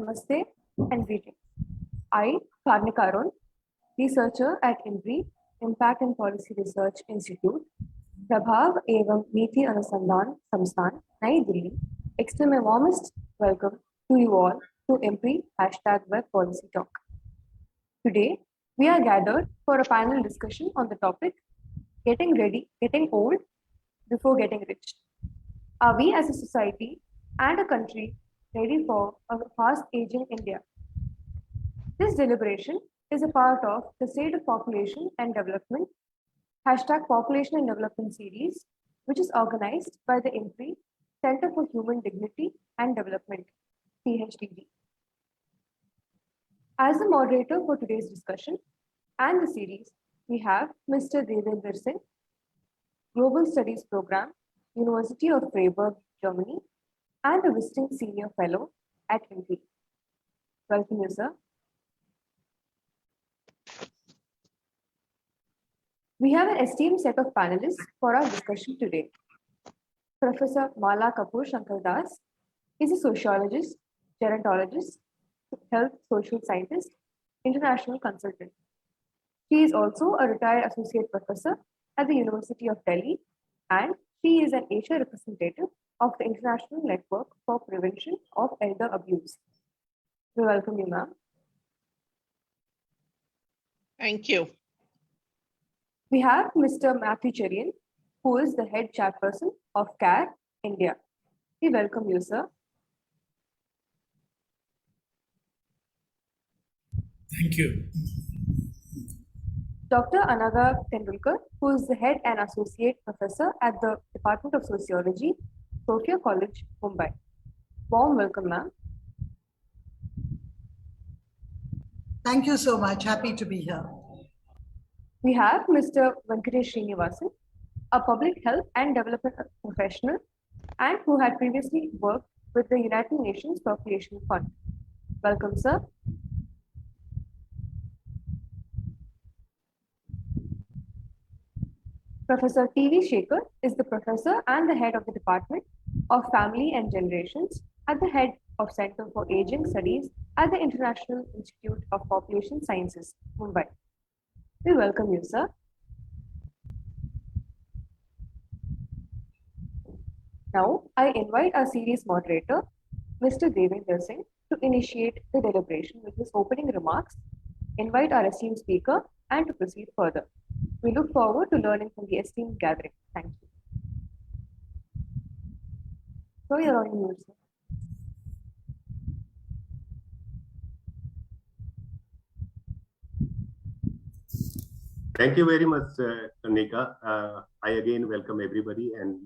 Namaste and greetings. I, Karnikaron, researcher at IMPRI, Impact and Policy Research Institute, Prabhav एवं नीति अनुसंधान संस्थान नई Delhi, extend my warmest welcome to you all to IMPRI #Web Policy Talk. Today, we are gathered for a panel discussion on the topic Getting old before getting rich. Are we as a society and a country ready for a fast aging India? This deliberation is a part of the State of Population and Development #Population and Development series, which is organized by the INPRI Center for Human Dignity and Development, CHDD. As the moderator for today's discussion and the series, we have Mr. Devender Singh, Global Studies Program, University of Freiburg, Germany, and a visiting senior fellow at INPEA. Welcome, you, sir. We have an esteemed set of panelists for our discussion today. Professor Mala Kapur Shankardass is a sociologist, gerontologist, health social scientist, international consultant. She is also a retired associate professor at the University of Delhi, and she is an Asia representative of the International Network for Prevention of Elder Abuse. We welcome you, ma'am. Thank you. We have Mr. Mathew Cherian, who is the head chairperson of CARE India. We welcome you, sir. Thank you. Dr. Anagha Tendulkar, who is the head and associate professor at the Department of Sociology, Sophia College, Mumbai. Warm welcome, ma'am. Thank you so much. Happy to be here. We have Mr. Venkatesh Srinivasan, a public health and development professional, and who had previously worked with the United Nations Population Fund. Welcome, sir. Professor T.V. Shekhar is the professor and the head of the Department of Family and Generations at the head of Center for Aging Studies at the International Institute of Population Sciences, Mumbai. We welcome you, sir. Now, I invite our series moderator, Mr. Devender Singh, to initiate the deliberation with his opening remarks, invite our esteemed speaker, and to proceed further. We look forward to learning from the esteemed gathering. Thank you. So you're on mute, sir. Thank you very much, Kanika. I again welcome everybody and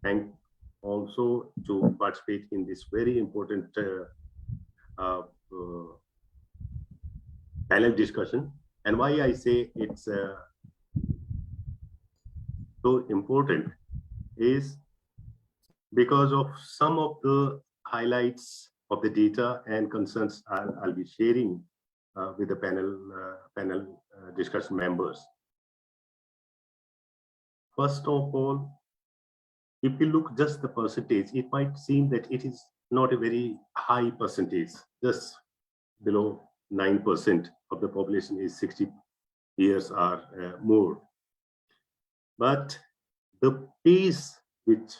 thank also to participate in this very important panel discussion. And why I say it's so important is because of some of the highlights of the data and concerns I'll be sharing with the panel discussion members. First of all, if you look just the percentage, it might seem that it is not a very high percentage, just below 9% of the population is 60 years or more. But the pace which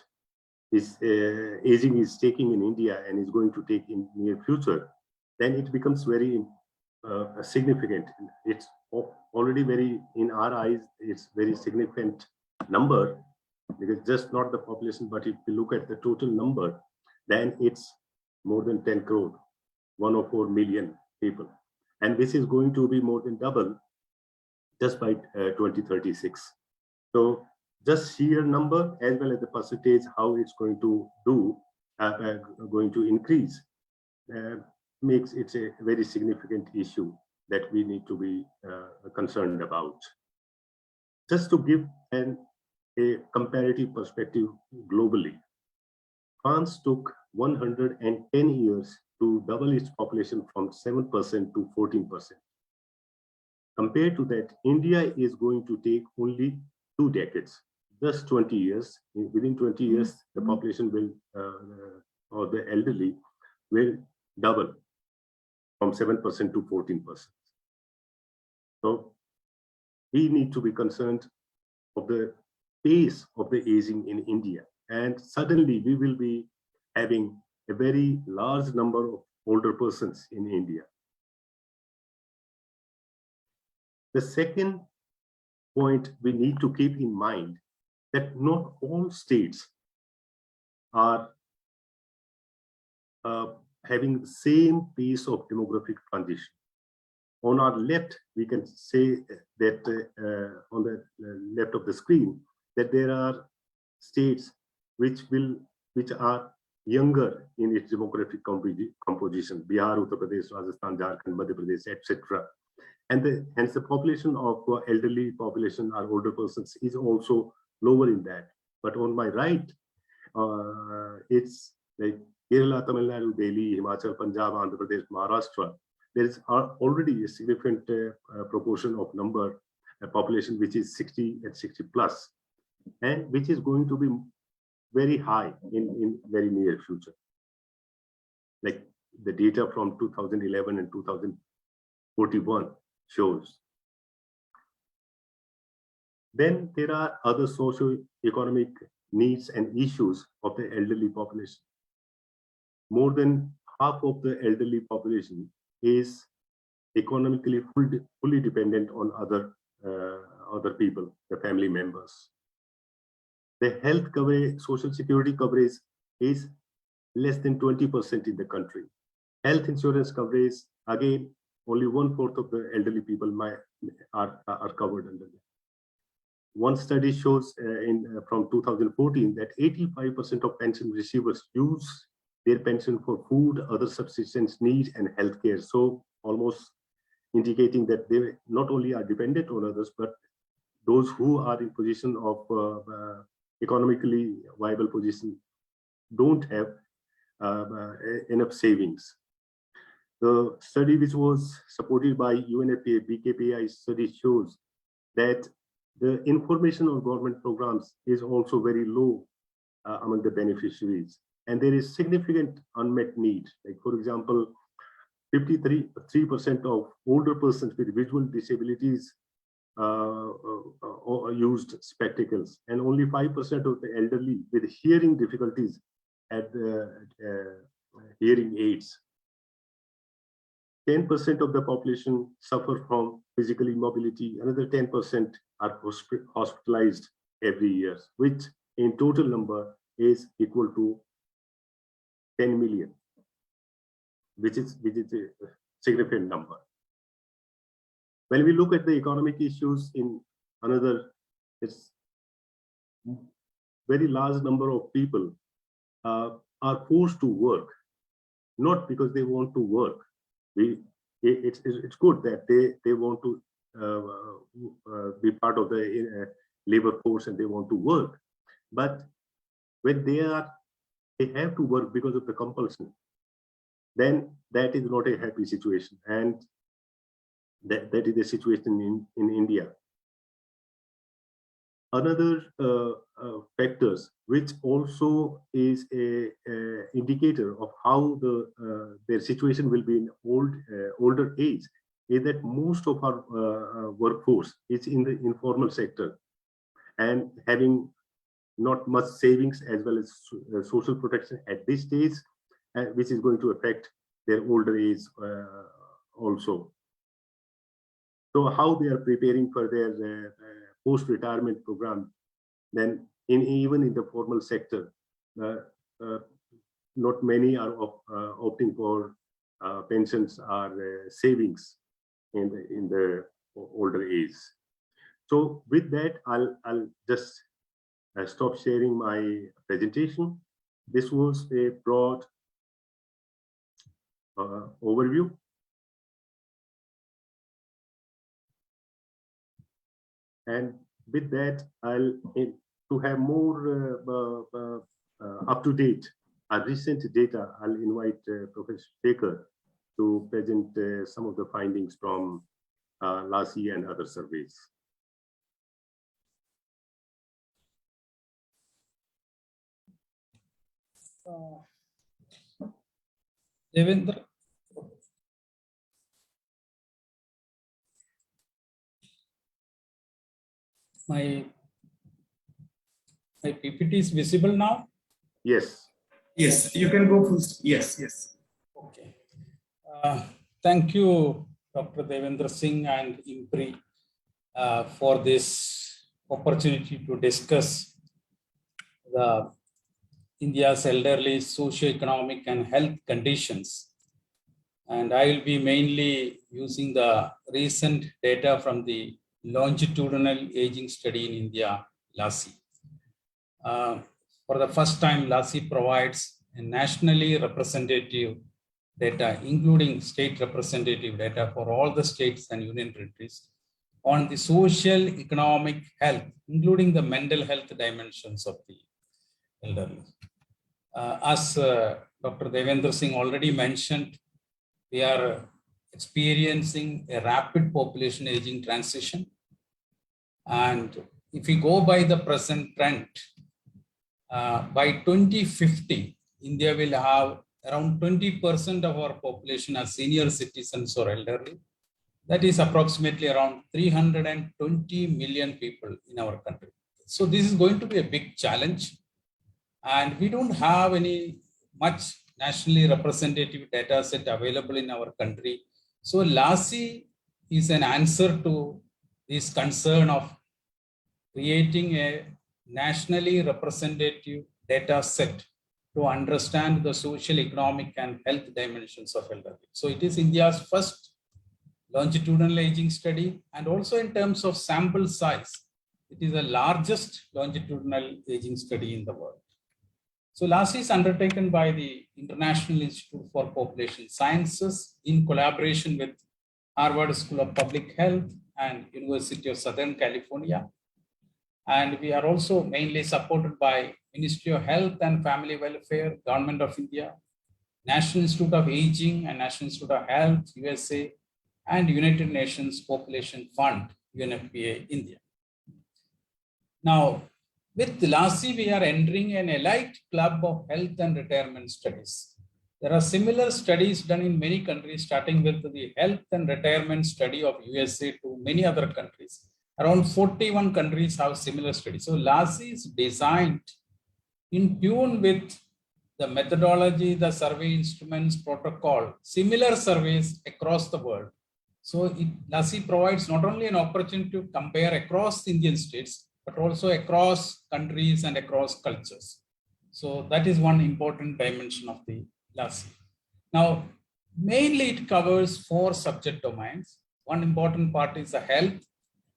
is aging is taking in India and is going to take in near future, then it becomes very significant. It's already very, in our eyes, it's very significant number, because just not the population, but if you look at the total number, then it's more than 10 crore, 104 million people. And this is going to be more than double just by 2036. So just sheer number as well as the percentage, how it's going to do, going to increase, makes it a very significant issue that we need to be concerned about. Just to give a comparative perspective globally, France took 110 years to double its population from 7% to 14%. Compared to that, India is going to take only 2 decades, just 20 years. Within 20 years, the population will, or the elderly, will double. from 7% to 14%. So we need to be concerned of the pace of the aging in India. And suddenly we will be having a very large number of older persons in India. The second point we need to keep in mind that not all states are having the same pace of demographic transition. On our left, we can say that on the left of the screen, that there are states which are younger in its demographic composition: Bihar, Uttar Pradesh, Rajasthan, Jharkhand, Madhya Pradesh, etc. And hence the population of elderly population or older persons is also lower in that. But on my right, it's like Kerala, Tamil Nadu, Delhi, Himachal, Punjab, Andhra Pradesh, Maharashtra. There is already a significant proportion of population which is 60 and 60 plus, and which is going to be very high in very near future. Like the data from 2011 and 2041 shows. Then there are other socio-economic needs and issues of the elderly population. More than half of the elderly population is economically fully dependent on other people, the family members. The health coverage, social security coverage is less than 20% in the country. Health insurance coverage, again, only 1/4 of the elderly people are covered under that. One study shows from 2014 that 85% of pension receivers use their pension for food, other subsistence needs, and healthcare. So almost indicating that they not only are dependent on others, but those who are in position of economically viable position don't have enough savings. The study, which was supported by UNFPA, BKPI study, shows that the information on government programs is also very low among the beneficiaries. And there is significant unmet need. Like, for example, 53% of older persons with visual disabilities used spectacles, and only 5% of the elderly with hearing difficulties had hearing aids. 10% of the population suffer from physical immobility. Another 10% are hospitalized every year, which in total number is equal to 10 million, which is a significant number. When we look at the economic issues in another, it's very large number of people are forced to work, not because they want to work. It's good that they want to be part of the labor force and they want to work, but when they have to work because of the compulsion, then that is not a happy situation, and that is the situation in India. Another factors which also is a indicator of how their situation will be in older age is that most of our workforce is in the informal sector and having not much savings as well as social protection at this stage, which is going to affect their older age also. So how they are preparing for their post-retirement program, then even in the formal sector, not many are opting for pensions or savings in the older age. So with that, I'll just stop sharing my presentation. This was a broad overview. And with that, to have more up-to-date recent data, I'll invite Professor Shaker to present some of the findings from last year and other surveys. Devender, My PPT is visible now? Yes. Yes, you can go first. Yes, yes. Okay. Thank you, Dr. Devender Singh and IMPRI for this opportunity to discuss the India's elderly socio-economic and health conditions. And I will be mainly using the recent data from the longitudinal aging study in India, LASI. For the first time, LASI provides a nationally representative data, including state representative data for all the states and union territories on the social, economic health, including the mental health dimensions of the elderly. As Dr. Devender Singh already mentioned, we are experiencing a rapid population aging transition. And if we go by the present trend, by 2050, India will have around 20% of our population as senior citizens or elderly. That is approximately around 320 million people in our country. So this is going to be a big challenge. And we don't have any much nationally representative data set available in our country. So LASI is an answer to this concern of creating a nationally representative data set to understand the social, economic, and health dimensions of elderly. So it is India's first longitudinal aging study, and also in terms of sample size, it is the largest longitudinal aging study in the world. So LASI is undertaken by the International Institute for Population Sciences in collaboration with Harvard School of Public Health and University of Southern California. And we are also mainly supported by Ministry of Health and Family Welfare, Government of India, National Institute of Aging and National Institute of Health, USA, and United Nations Population Fund, UNFPA, India. Now, with LASI, we are entering an elite club of health and retirement studies. There are similar studies done in many countries, starting with the health and retirement study of USA to many other countries. Around 41 countries have similar studies. So LASI is designed in tune with the methodology, the survey instruments, protocol, similar surveys across the world. So LASI provides not only an opportunity to compare across Indian states, but also across countries and across cultures. So that is one important dimension of the LASI. Now, mainly it covers 4 subject domains. One important part is the health,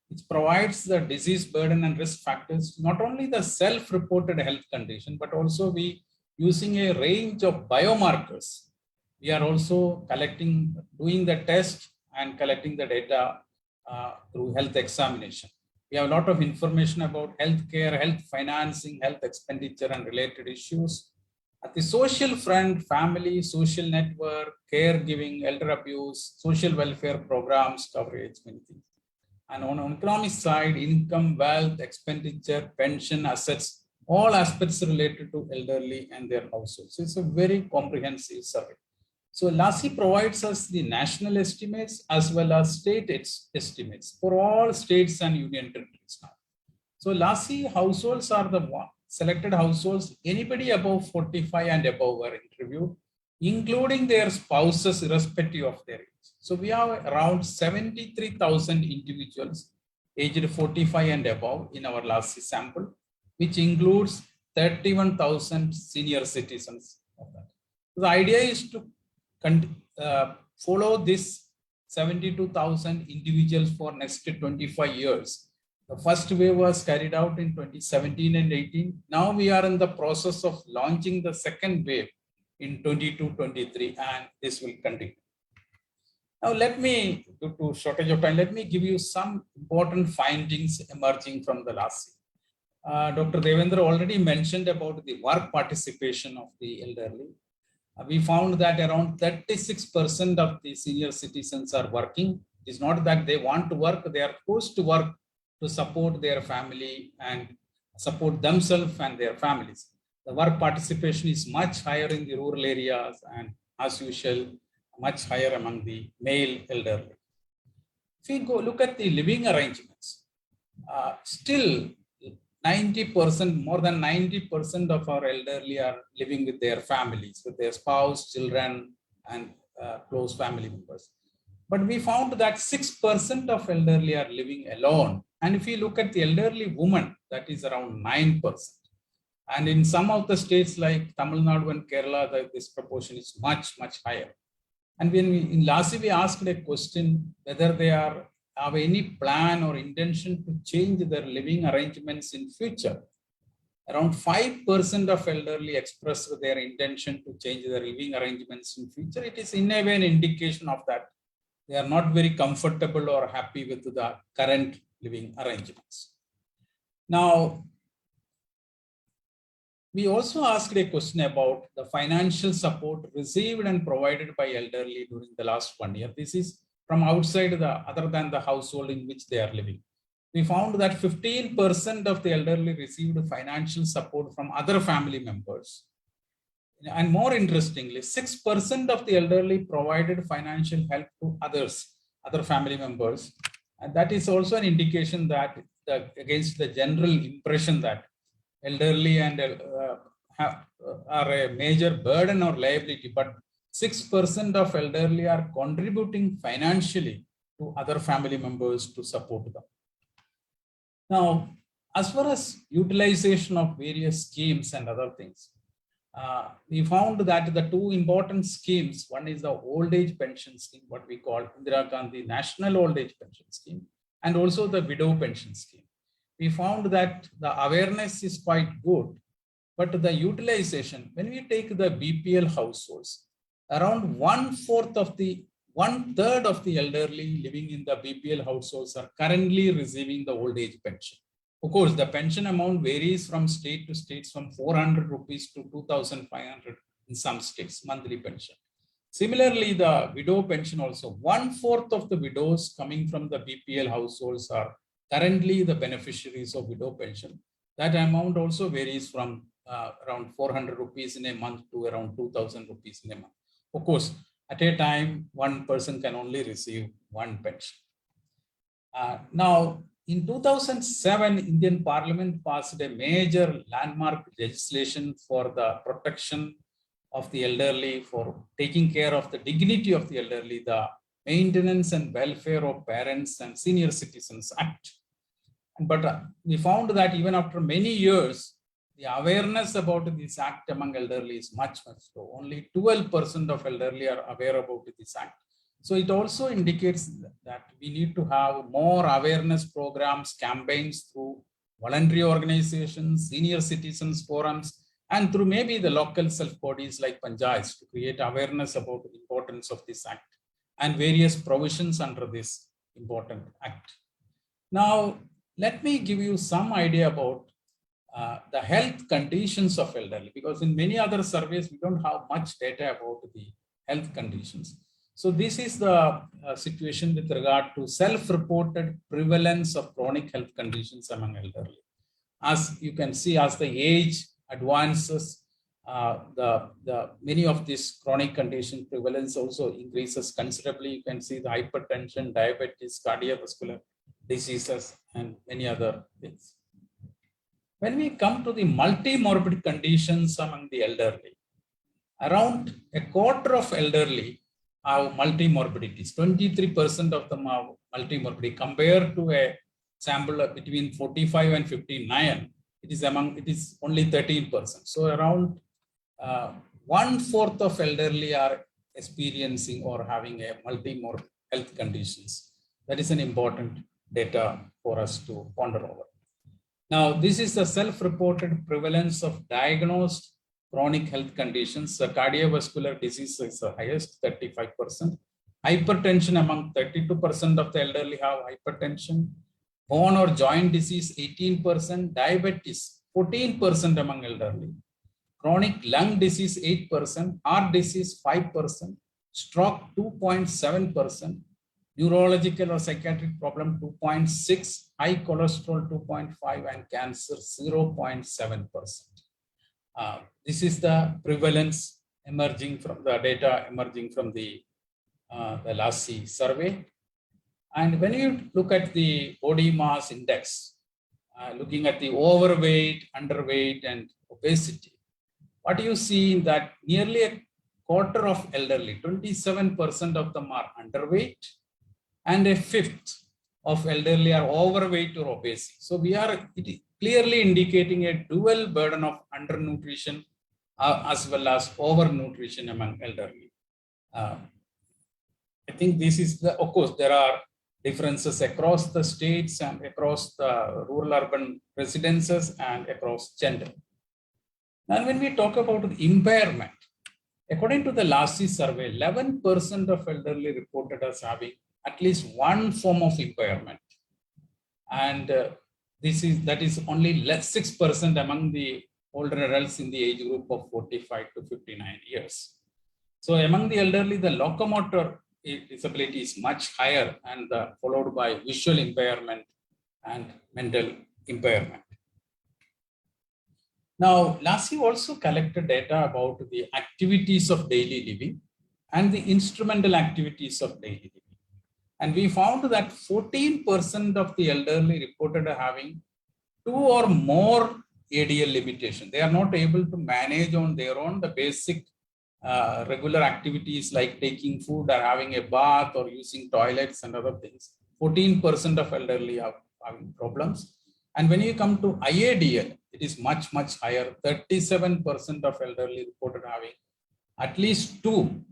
which provides the disease burden and risk factors, not only the self-reported health condition, but also we using a range of biomarkers. We are also doing the test and collecting the data through health examination. We have a lot of information about healthcare, health financing, health expenditure, and related issues. At the social front, family, social network, caregiving, elder abuse, social welfare programs, coverage, many things. And on the economic side, income, wealth, expenditure, pension, assets, all aspects related to elderly and their households. So it's a very comprehensive survey. So LASI provides us the national estimates as well as state estimates for all states and union territories now. So LASI households are the selected households, anybody above 45 and above were interviewed, including their spouses irrespective of their age. So we have around 73,000 individuals aged 45 and above in our LASI sample, which includes 31,000 senior citizens of that. So the idea is to follow this 72,000 individuals for next 25 years. The first wave was carried out in 2017 and 18. Now we are in the process of launching the second wave in 22-23, and this will continue. Now let me, due to shortage of time, let me give you some important findings emerging from the LASI. Dr. Devender already mentioned about the work participation of the elderly. We found that around 36% of the senior citizens are working. It's not that they want to work, they are forced to work to support their family and support themselves and their families. The work participation is much higher in the rural areas and, as usual, much higher among the male elderly. If we go look at the living arrangements, still 90%, more than 90% of our elderly are living with their families, with their spouse, children, and close family members. But we found that 6% of elderly are living alone. And if you look at the elderly woman, that is around 9%. And in some of the states like Tamil Nadu and Kerala, this proportion is much, much higher. And when lastly, we asked a question whether they have any plan or intention to change their living arrangements in future. Around 5% of elderly expressed their intention to change their living arrangements in future. It is in a way an indication of that they are not very comfortable or happy with the current living arrangements. Now, we also asked a question about the financial support received and provided by elderly during the last 1 year. This is from outside other than the household in which they are living. We found that 15% of the elderly received financial support from other family members. And more interestingly, 6% of the elderly provided financial help to other family members. And that is also an indication that against the general impression that elderly and are a major burden or liability, but 6% of elderly are contributing financially to other family members to support them. Now, as far as utilization of various schemes and other things, we found that the two important schemes, one is the old age pension scheme, what we call Indira Gandhi National Old Age Pension Scheme, and also the widow pension scheme. We found that the awareness is quite good, but the utilization, when we take the BPL households, around 1/3 of the elderly living in the BPL households are currently receiving the old age pension. Of course, the pension amount varies from state to state, from 400 rupees to 2,500 in some states, monthly pension. Similarly, the widow pension also, 1/4 of the widows coming from the BPL households are currently the beneficiaries of widow pension. That amount also varies from around 400 rupees in a month to around 2,000 rupees in a month. Of course, at a time, one person can only receive one pension. Now, in 2007, Indian Parliament passed a major landmark legislation for the protection of the elderly, for taking care of the dignity of the elderly, the Maintenance and Welfare of Parents and Senior Citizens Act. But we found that even after many years, the awareness about this act among elderly is much, much low. Only 12% of elderly are aware about this act. So it also indicates that we need to have more awareness programs, campaigns through voluntary organizations, senior citizens forums, and through maybe the local self-bodies like panchayats to create awareness about the importance of this act and various provisions under this important act. Now, let me give you some idea about the health conditions of elderly, because in many other surveys, we don't have much data about the health conditions. So this is the situation with regard to self-reported prevalence of chronic health conditions among elderly. As you can see, as the age advances, many of these chronic condition prevalence also increases considerably. You can see the hypertension, diabetes, cardiovascular diseases, and many other things. When we come to the multi-morbid conditions among the elderly, around a quarter of elderly have multi-morbidities. 23% of them have multi-morbidity compared to a sample between 45 and 59. It is only 13%. So around 1/4 of elderly are experiencing or having a multi-morbid health conditions. That is an important data for us to ponder over. Now, this is the self-reported prevalence of diagnosed chronic health conditions. The cardiovascular disease is the highest, 35%. Hypertension among 32% of the elderly have hypertension. Bone or joint disease, 18%. Diabetes, 14% among elderly. Chronic lung disease, 8%. Heart disease, 5%. Stroke, 2.7%. Neurological or psychiatric problem, 2.6%. High cholesterol, 2.5%. And cancer, 0.7%. This is the prevalence emerging from the data emerging from the LASI survey. And when you look at the body mass index, looking at the overweight, underweight, and obesity, what you see in that nearly a quarter of elderly, 27% of them are underweight, and a fifth of elderly are overweight or obese. So we are clearly indicating a dual burden of undernutrition as well as overnutrition among elderly. I think this is of course, there are differences across the states and across the rural urban residences and across gender. And when we talk about the impairment, according to the LASI survey, 11% of elderly reported as having at least one form of impairment. And that is only less 6% among the older adults in the age group of 45 to 59 years. So among the elderly, the locomotor disability is much higher, and followed by visual impairment and mental impairment. Now, LASI also collected data about the activities of daily living and the instrumental activities of daily living. And we found that 14% of the elderly reported having 2 or more ADL limitation. They are not able to manage on their own the basic regular activities like taking food or having a bath or using toilets and other things. 14% of elderly are having problems. And when you come to IADL, it is much, much higher. 37% of elderly reported having at least 2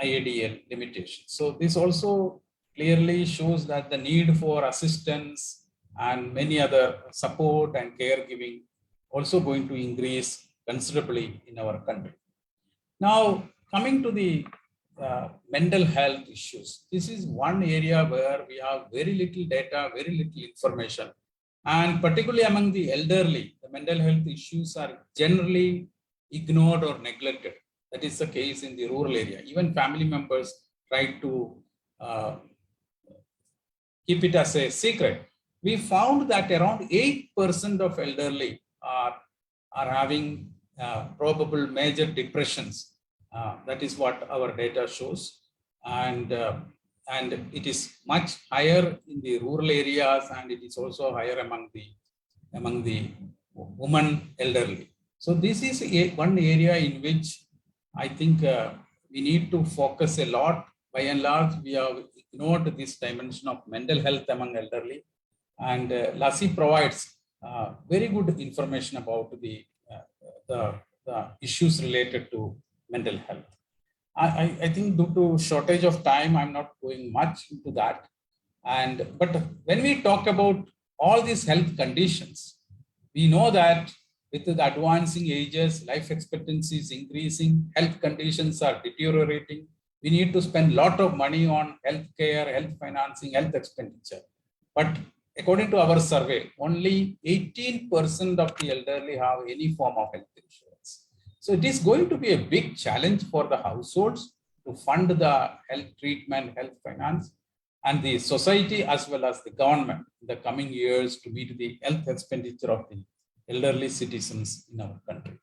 IADL limitations. So this also clearly shows that the need for assistance and many other support and caregiving also going to increase considerably in our country. Now, coming to the mental health issues, this is one area where we have very little data, very little information. And particularly among the elderly, the mental health issues are generally ignored or neglected. That is the case in the rural area. Even family members try to keep it as a secret. We found that around 8% of elderly are having probable major depressions. That is what our data shows. And it is much higher in the rural areas, and it is also higher among the women elderly. So this is one area in which I think we need to focus a lot. By and large, we have ignored this dimension of mental health among elderly, and LASI provides very good information about the issues related to mental health. I think due to shortage of time, I'm not going much into that. But when we talk about all these health conditions, we know that with the advancing ages, life expectancy is increasing, health conditions are deteriorating. We need to spend a lot of money on healthcare, health financing, health expenditure. But according to our survey, only 18% of the elderly have any form of health insurance. So it is going to be a big challenge for the households to fund the health treatment, health finance, and the society as well as the government in the coming years to meet the health expenditure of the elderly citizens in our country.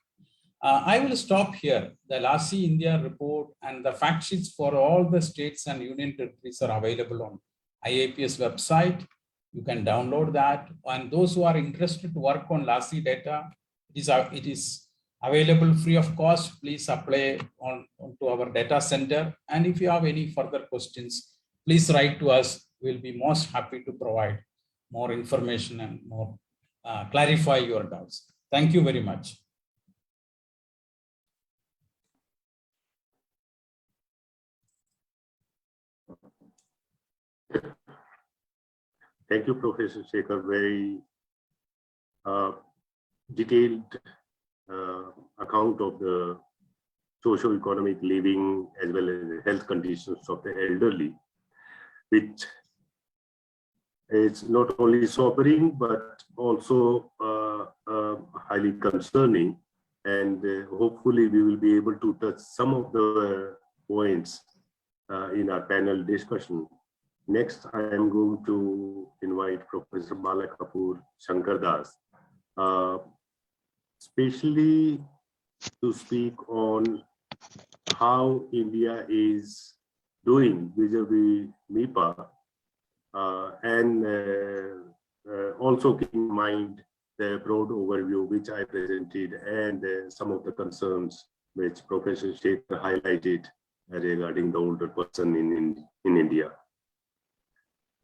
I will stop here. The LASI India report and the fact sheets for all the states and union territories are available on IAPS website. You can download that. And those who are interested to work on LASI data, it is available free of cost. Please apply onto our data center. And if you have any further questions, please write to us. We'll be most happy to provide more information and more clarify your doubts. Thank you very much. Thank you, Professor Shekhar. Very detailed account of the socio-economic living as well as the health conditions of the elderly, which is not only sobering but also highly concerning. And hopefully we will be able to touch some of the points in our panel discussion. Next, I am going to invite Professor Bala Kapur Shankardass, especially to speak on how India is doing vis-a-vis MIPA and also keep in mind the broad overview which I presented and some of the concerns which Professor Shekhar highlighted regarding the older person in India.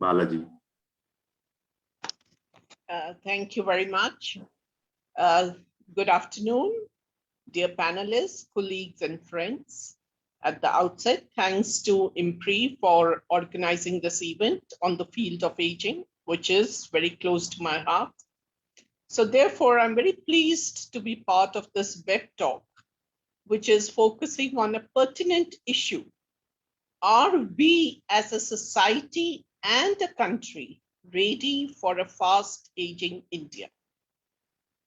Balaji. Thank you very much. Good afternoon, dear panelists, colleagues, and friends. At the outset, thanks to IMPRI for organizing this event on the field of aging, which is very close to my heart. So therefore, I'm very pleased to be part of this web talk, which is focusing on a pertinent issue. Are we as a society and a country ready for a fast aging India?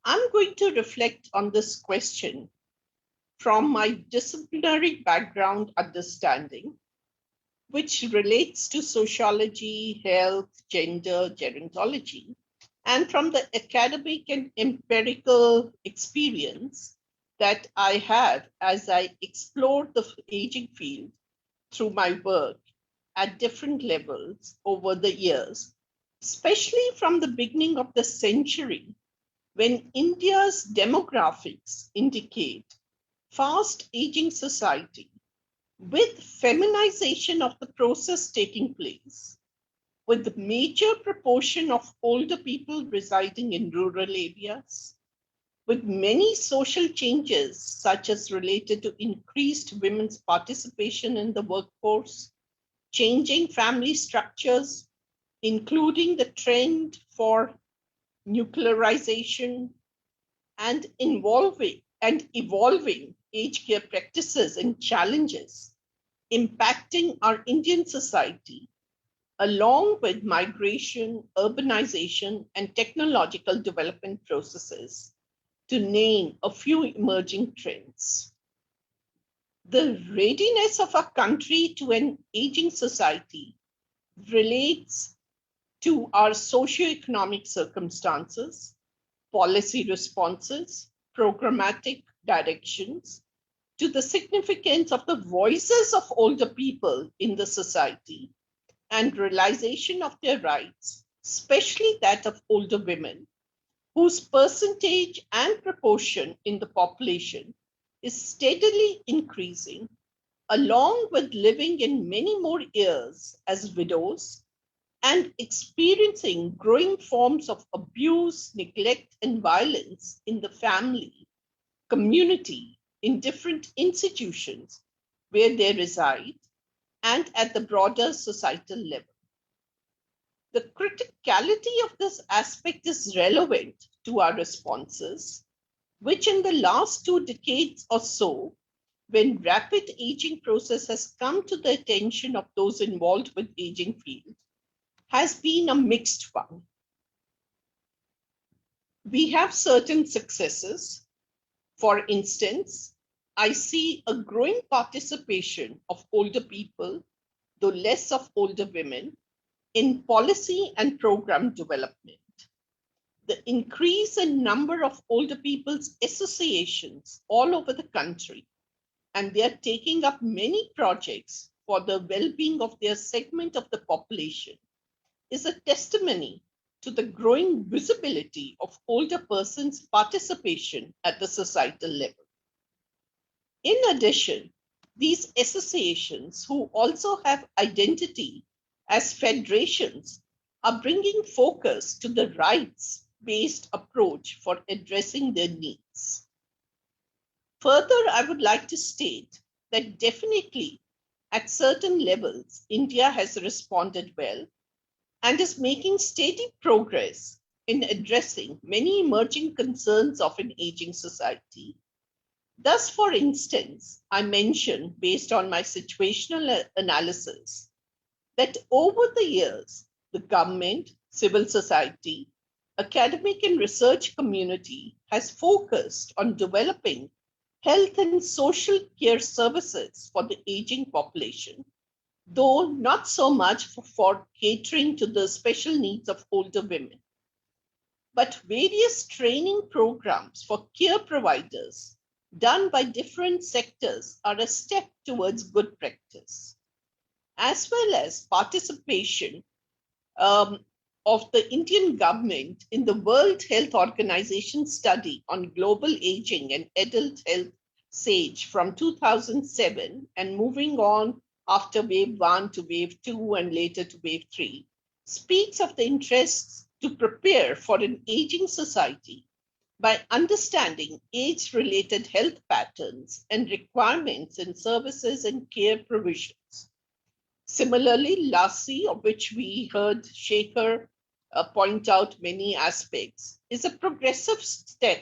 I'm going to reflect on this question from my disciplinary background understanding, which relates to sociology, health, gender, gerontology, and from the academic and empirical experience that I had as I explored the aging field through my work at different levels over the years, especially from the beginning of the century, when India's demographics indicate fast aging society with feminization of the process taking place, with the major proportion of older people residing in rural areas, with many social changes such as related to increased women's participation in the workforce, changing family structures, including the trend for nuclearization, and evolving aged care practices and challenges impacting our Indian society, along with migration, urbanization, and technological development processes, to name a few emerging trends. The readiness of our country to an aging society relates to our socioeconomic circumstances, policy responses, programmatic directions, to the significance of the voices of older people in the society and realization of their rights, especially that of older women, whose percentage and proportion in the population is steadily increasing, along with living in many more years as widows and experiencing growing forms of abuse, neglect, and violence in the family, community, in different institutions where they reside, and at the broader societal level. The criticality of this aspect is relevant to our responses, which in the last 2 decades or so, when rapid aging process has come to the attention of those involved with aging field, has been a mixed one. We have certain successes. For instance, I see a growing participation of older people, though less of older women, in policy and program development. The increase in number of older people's associations all over the country, and they are taking up many projects for the well-being of their segment of the population, is a testimony to the growing visibility of older persons' participation at the societal level. In addition, these associations, who also have identity as federations, are bringing focus to the rights-based approach for addressing their needs. Further, I would like to state that definitely at certain levels, India has responded well and is making steady progress in addressing many emerging concerns of an aging society. Thus, for instance, I mentioned, based on my situational analysis, that over the years, the government, civil society, academic and research community has focused on developing health and social care services for the aging population, though not so much for catering to the special needs of older women. But various training programs for care providers done by different sectors are a step towards good practice, as well as participation of the Indian government in the World Health Organization study on global aging and adult health, SAGE, from 2007 and moving on after wave 1 to wave 2 and later to wave 3, speaks of the interests to prepare for an aging society by understanding age-related health patterns and requirements in services and care provisions. Similarly, LASI, of which we heard Shekhar point out many aspects, is a progressive step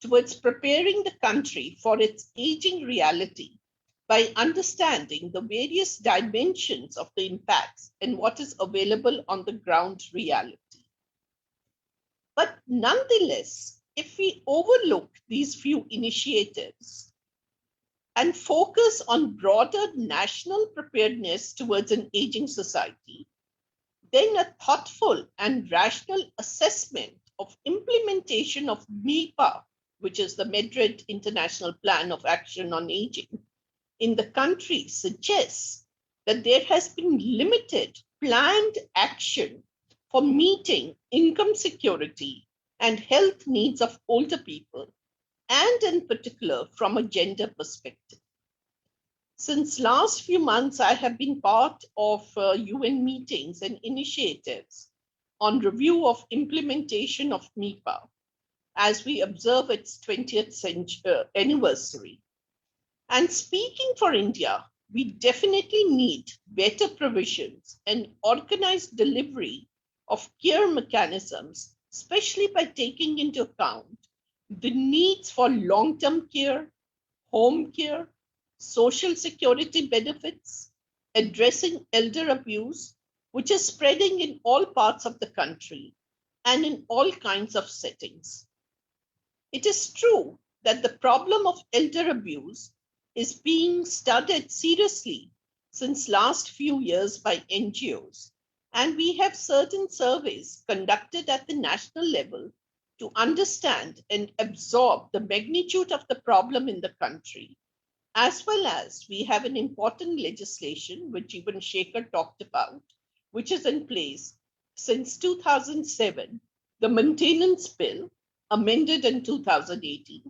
towards preparing the country for its aging reality by understanding the various dimensions of the impacts and what is available on the ground reality. But nonetheless, if we overlook these few initiatives and focus on broader national preparedness towards an aging society, then a thoughtful and rational assessment of implementation of MIPA, which is the Madrid International Plan of Action on Aging, in the country suggests that there has been limited planned action for meeting income security and health needs of older people, and in particular from a gender perspective. Since last few months, I have been part of UN meetings and initiatives on review of implementation of MIPA as we observe its 20th anniversary. And speaking for India, we definitely need better provisions and organized delivery of care mechanisms, especially by taking into account the needs for long-term care, home care, social security benefits, addressing elder abuse, which is spreading in all parts of the country and in all kinds of settings. It is true that the problem of elder abuse is being studied seriously since last few years by NGOs, and we have certain surveys conducted at the national level to understand and absorb the magnitude of the problem in the country, as well as we have an important legislation, which even Shekhar talked about, which is in place since 2007, the Maintenance Bill, amended in 2018.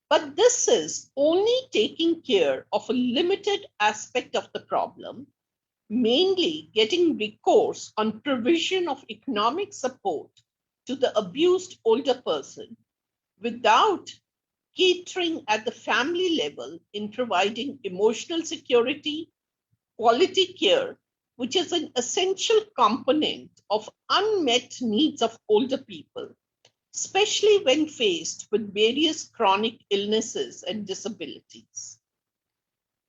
But this is only taking care of a limited aspect of the problem, mainly getting recourse on provision of economic support to the abused older person without catering at the family level in providing emotional security, quality care, which is an essential component of unmet needs of older people, especially when faced with various chronic illnesses and disabilities.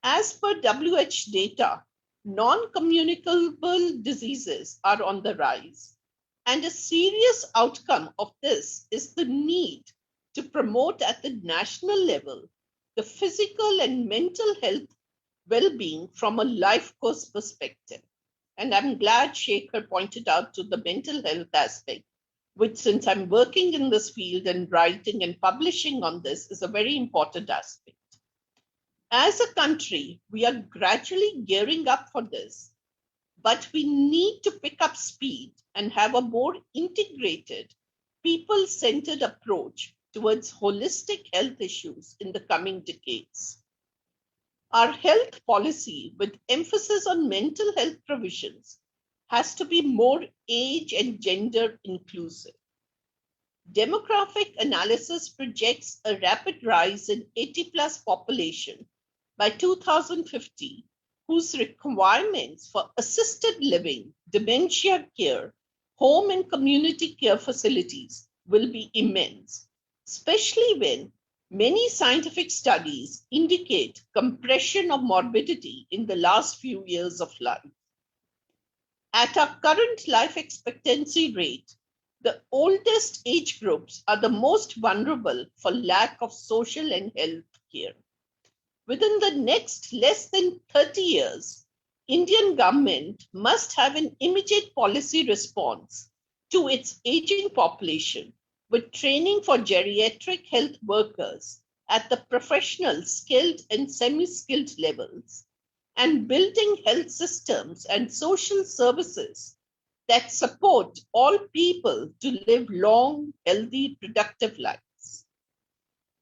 As per WHO data, non-communicable diseases are on the rise, and a serious outcome of this is the need to promote at the national level the physical and mental health well-being from a life course perspective. And I'm glad Shekhar pointed out to the mental health aspect, which, since I'm working in this field and writing and publishing on this, is a very important aspect. As a country, we are gradually gearing up for this, but we need to pick up speed and have a more integrated, people-centered approach towards holistic health issues in the coming decades. Our health policy, with emphasis on mental health provisions, has to be more age and gender inclusive. Demographic analysis projects a rapid rise in 80+ population by 2050, whose requirements for assisted living, dementia care, home and community care facilities will be immense, especially when many scientific studies indicate compression of morbidity in the last few years of life. At our current life expectancy rate, the oldest age groups are the most vulnerable for lack of social and health care. Within the next less than 30 years, Indian government must have an immediate policy response to its aging population with training for geriatric health workers at the professional, skilled and semi-skilled levels, and building health systems and social services that support all people to live long, healthy, productive lives.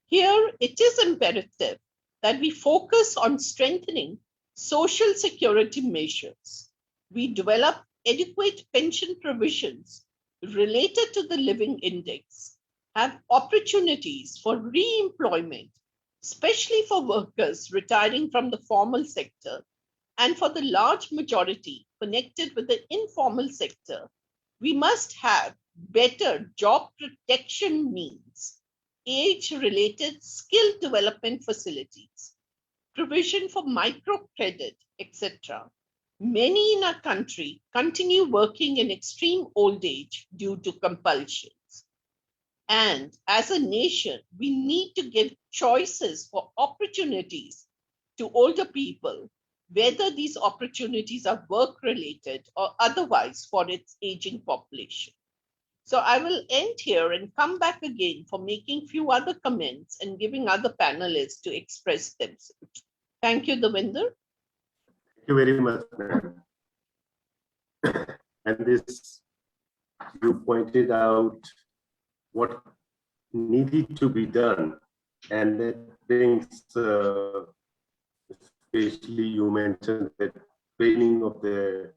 Here, it is imperative that we focus on strengthening social security measures. We develop adequate pension provisions related to the living index, have opportunities for re-employment, especially for workers retiring from the formal sector, and for the large majority connected with the informal sector. We must have better job protection means, age-related skill development facilities, provision for microcredit, etc. Many in our country continue working in extreme old age due to compulsions. And as a nation, we need to give choices for opportunities to older people, whether these opportunities are work-related or otherwise for its aging population. So I will end here and come back again for making few other comments and giving other panelists to express themselves. Thank you, Devender. Thank you very much, ma'am. And this, you pointed out what needed to be done, and that brings, especially you mentioned that training of the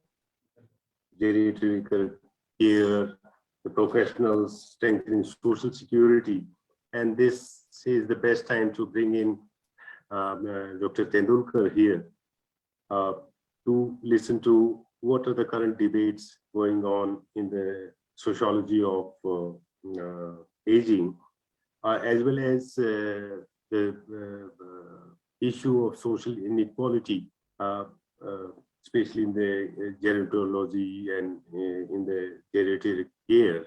geriatrical care, the professionals, strengthening social security, and this is the best time to bring in Dr. Tendulkar here to listen to what are the current debates going on in the sociology of aging, as well as the issue of social inequality, especially in the gerontology and in the geriatric care.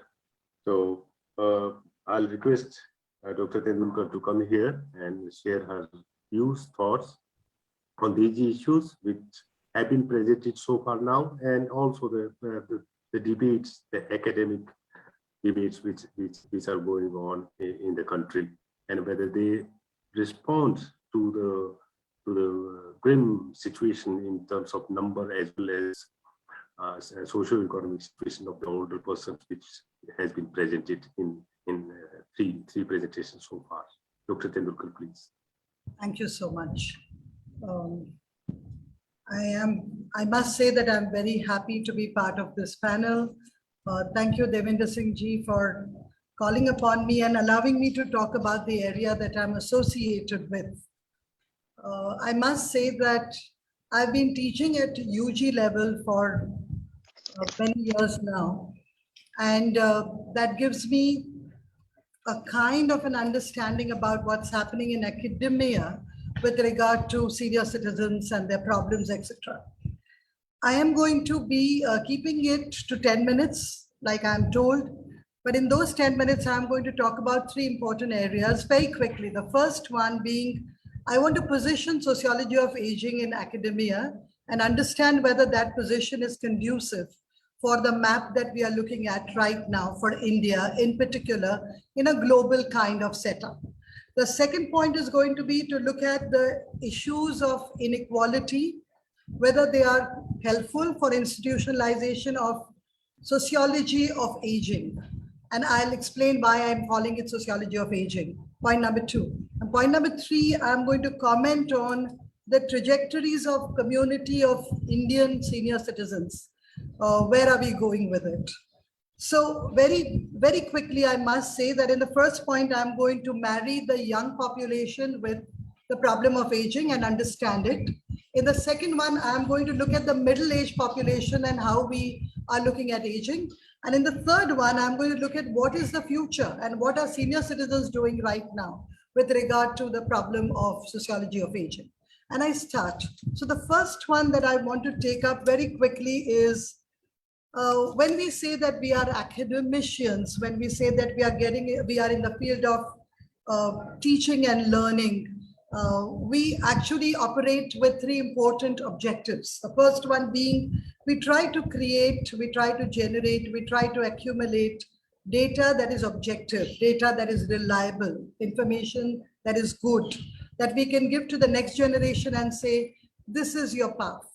So I'll request Dr. Tendulkar to come here and share her views, thoughts on these issues which have been presented so far now, and also the debates, the academic debates which are going on in the country, and whether they respond to the grim situation in terms of number as well as socio-economic situation of the older persons, which has been presented in three presentations so far. Dr. Tendulkar, please. Thank you so much. I must say that I'm very happy to be part of this panel. Thank you, Devender Singh ji, for calling upon me and allowing me to talk about the area that I'm associated with. I must say that I've been teaching at UG level for many years now, and that gives me a kind of an understanding about what's happening in academia with regard to senior citizens and their problems, etc. I am going to be keeping it to 10 minutes, like I'm told. But in those 10 minutes, I'm going to talk about three important areas very quickly. The first one being, I want to position sociology of aging in academia and understand whether that position is conducive for the map that we are looking at right now for India, in particular, in a global kind of setup. The second point is going to be to look at the issues of inequality, whether they are helpful for institutionalization of sociology of aging. And I'll explain why I'm calling it sociology of aging. Point number two. And point number three, I'm going to comment on the trajectories of community of Indian senior citizens. Where are we going with it? So very, very quickly, I must say that in the first point, I'm going to marry the young population with the problem of aging and understand it. In the second one, I'm going to look at the middle-aged population and how we are looking at aging. And in the third one, I'm going to look at what is the future and what are senior citizens doing right now with regard to the problem of sociology of aging. And I start. So the first one that I want to take up very quickly is when we say that we are academicians, when we say that we are in the field of teaching and learning, we actually operate with three important objectives. The first one being, we try to create, we try to generate, we try to accumulate data that is objective, data that is reliable, information that is good, that we can give to the next generation and say, this is your path.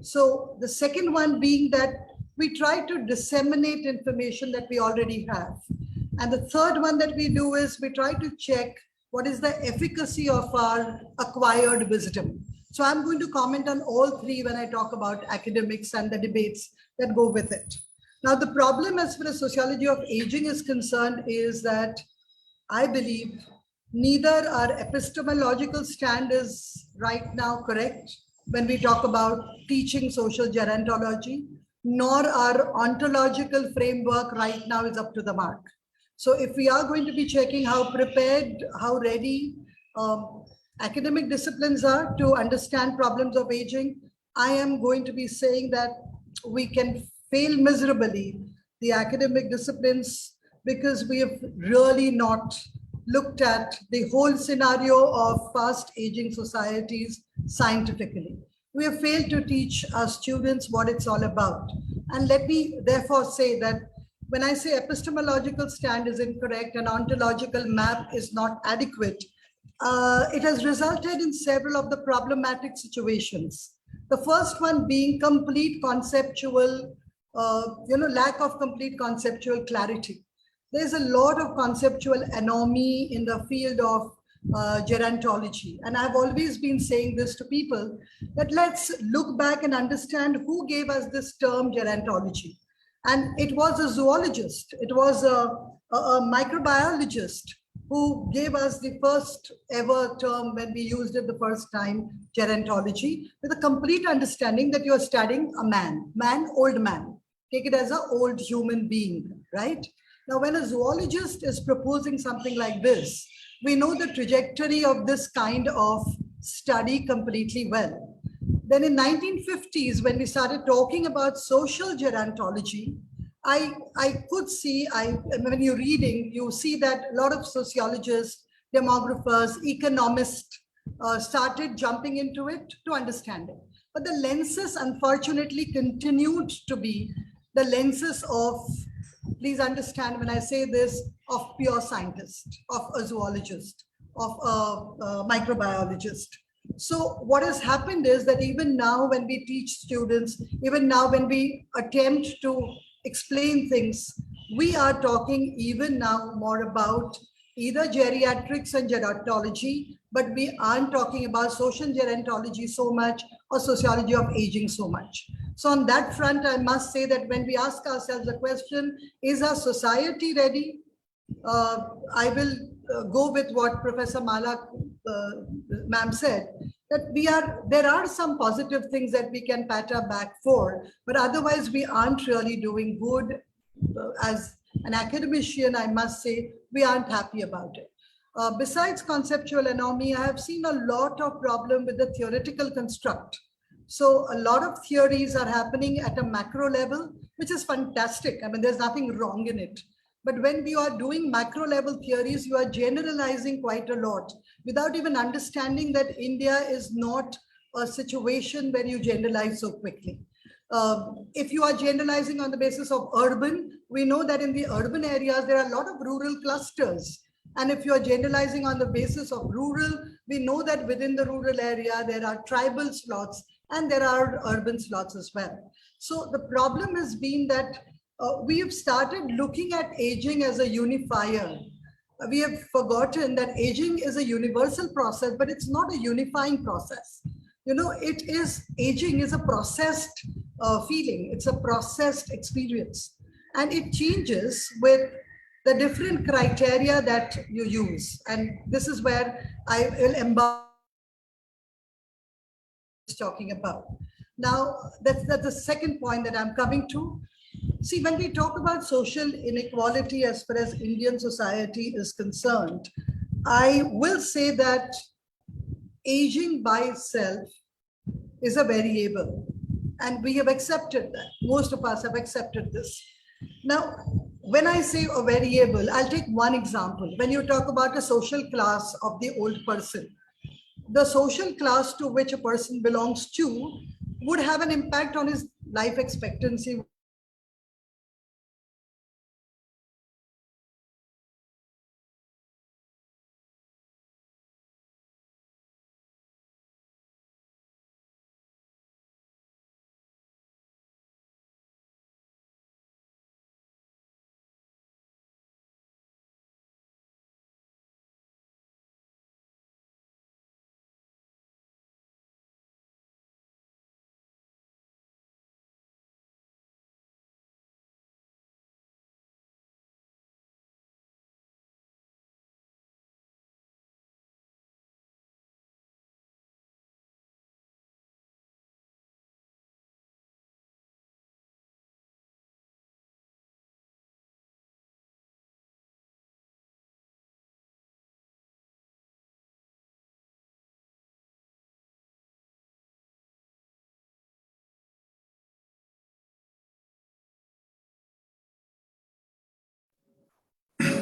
So the second one being that we try to disseminate information that we already have. And the third one that we do is we try to check what is the efficacy of our acquired wisdom. So I'm going to comment on all three when I talk about academics and the debates that go with it. Now, the problem as far as sociology of aging is concerned is that I believe neither our epistemological stand is right now correct when we talk about teaching social gerontology, nor our ontological framework right now is up to the mark. So if we are going to be checking how prepared, how ready academic disciplines are to understand problems of aging, I am going to be saying that we can fail miserably, the academic disciplines, because we have really not looked at the whole scenario of fast aging societies scientifically. We have failed to teach our students what it's all about. And let me therefore say that when I say epistemological stand is incorrect and ontological map is not adequate, it has resulted in several of the problematic situations. The first one being complete conceptual, lack of complete conceptual clarity. There's a lot of conceptual anomie in the field of gerontology. And I've always been saying this to people, that let's look back and understand who gave us this term gerontology. And it was a zoologist, it was a microbiologist who gave us the first ever term when we used it the first time, gerontology, with a complete understanding that you are studying a man, old man. Take it as an old human being, right? Now, when a zoologist is proposing something like this, we know the trajectory of this kind of study completely well. Then in 1950s, when we started talking about social gerontology, I could see, when you're reading, you see that a lot of sociologists, demographers, economists started jumping into it to understand it. But the lenses, unfortunately, continued to be the lenses of, please understand when I say this, of pure scientist, of a zoologist, of a microbiologist. So what has happened is that even now when we teach students, even now when we attempt to explain things, we are talking even now more about either geriatrics and gerontology, but we aren't talking about social gerontology so much or sociology of aging so much. So on that front, I must say that when we ask ourselves the question, is our society ready? I will go with what Professor Mala ma'am said, that there are some positive things that we can pat our back for, but otherwise we aren't really doing good. As an academician, I must say, we aren't happy about it. Besides conceptual anomie, I have seen a lot of problem with the theoretical construct. So a lot of theories are happening at a macro level, which is fantastic. I mean, there's nothing wrong in it. But when we are doing macro level theories, you are generalizing quite a lot without even understanding that India is not a situation where you generalize so quickly. If you are generalizing on the basis of urban, we know that in the urban areas, there are a lot of rural clusters. And if you are generalizing on the basis of rural, we know that within the rural area, there are tribal slots and there are urban slots as well. So the problem has been that we have started looking at aging as a unifier. We have forgotten that aging is a universal process, but it's not a unifying process. You know, aging is a processed feeling. It's a processed experience. And it changes with the different criteria that you use. And this is where I will embark talking about. Now, that's the second point that I'm coming to. See, when we talk about social inequality as far as Indian society is concerned, I will say that aging by itself is a variable. And we have accepted that. Most of us have accepted this. Now, when I say a variable, I'll take one example. When you talk about a social class of the old person, the social class to which a person belongs to would have an impact on his life expectancy,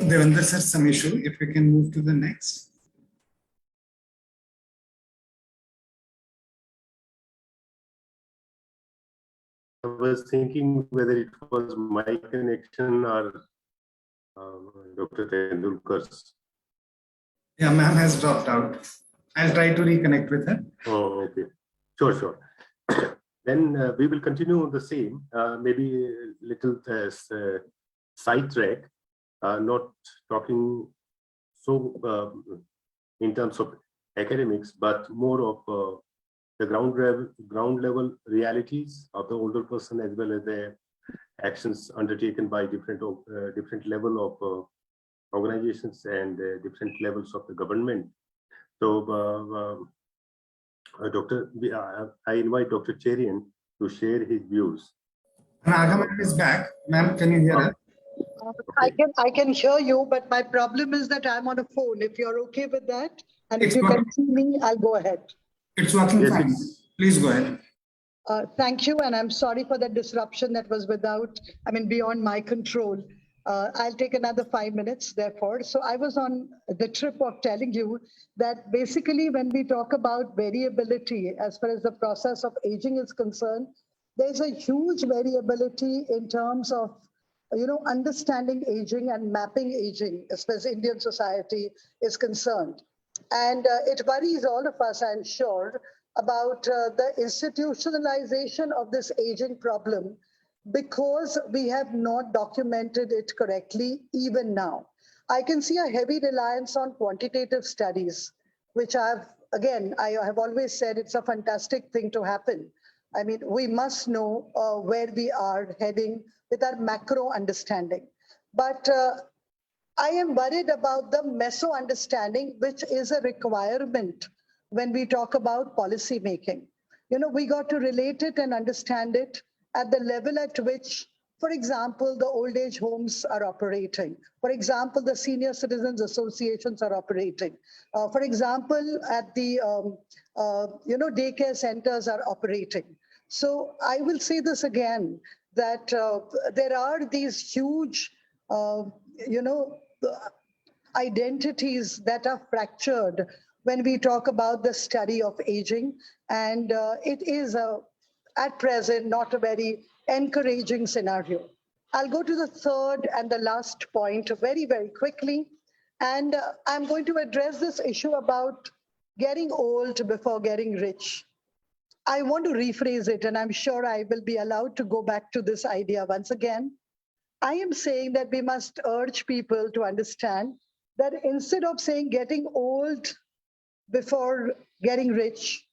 Devender sir, some issue. If we can move to the next. I was thinking whether it was my connection or Dr. Tendulkar's. Yeah, ma'am has dropped out. I'll try to reconnect with her. Oh, okay. Sure. Then we will continue the same, maybe a little sidetrack, not talking so in terms of academics, but more of the ground level realities of the older person, as well as the actions undertaken by different level of organizations and different levels of the government. So, I invite Dr. Cherian to share his views. Anagha ma'am is back. Ma'am, can you hear us? I can hear you, but my problem is that I'm on a phone. If you're okay with that, and if It's you not- can see me, I'll go ahead. It's working Yes, fine. Please go ahead. Thank you, and I'm sorry for that disruption that was beyond my control. I'll take another 5 minutes, therefore. So I was on the trip of telling you that basically when we talk about variability, as far as the process of aging is concerned, there's a huge variability in terms of understanding aging and mapping aging, as far as Indian society is concerned. And it worries all of us, I'm sure, about the institutionalization of this aging problem, because we have not documented it correctly even now. I can see a heavy reliance on quantitative studies, which I have always said it's a fantastic thing to happen. I mean, we must know where we are heading with our macro understanding. But I am worried about the meso understanding, which is a requirement when we talk about policy making. We got to relate it and understand it at the level at which, for example, the old age homes are operating. For example, the senior citizens associations are operating. For example, at the daycare centers are operating. So I will say this again, that there are these huge, identities that are fractured when we talk about the study of aging. And it is, at present, not a very encouraging scenario. I'll go to the third and the last point very, very quickly. And I'm going to address this issue about getting old before getting rich. I want to rephrase it, and I'm sure I will be allowed to go back to this idea once again. I am saying that we must urge people to understand that instead of saying getting old before getting rich,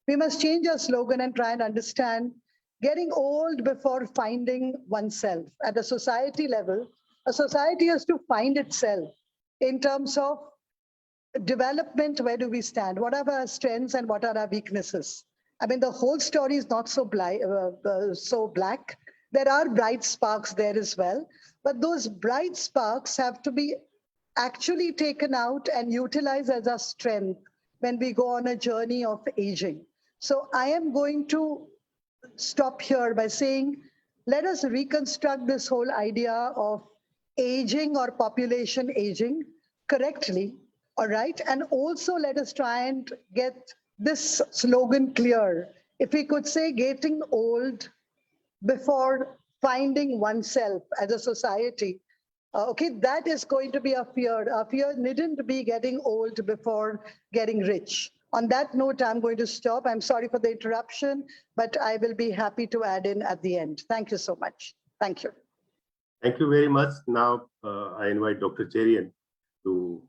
we must change our slogan and try and understand getting old before finding oneself. At a society level, a society has to find itself in terms of development. Where do we stand? What are our strengths and what are our weaknesses? I mean, the whole story is not so black. There are bright sparks there as well, but those bright sparks have to be actually taken out and utilized as a strength when we go on a journey of aging. So I am going to stop here by saying, let us reconstruct this whole idea of aging or population aging correctly, all right? And also let us try and get this slogan clear. If we could say getting old before finding oneself as a society, okay, that is going to be a fear. Our fear needn't be getting old before getting rich. On that note, I'm going to stop. I'm sorry for the interruption, but I will be happy to add in at the end. Thank you so much. Thank you. Thank you very much. Now I invite Dr. Cherian to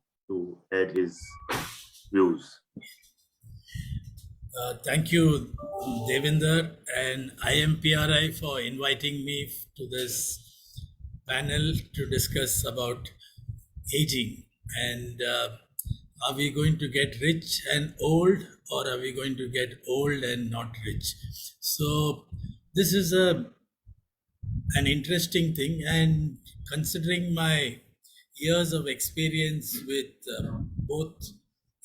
add his views. Thank you, Devender and IMPRI for inviting me to this panel to discuss about aging. And are we going to get rich and old, or are we going to get old and not rich? So this is an interesting thing, and considering my years of experience with both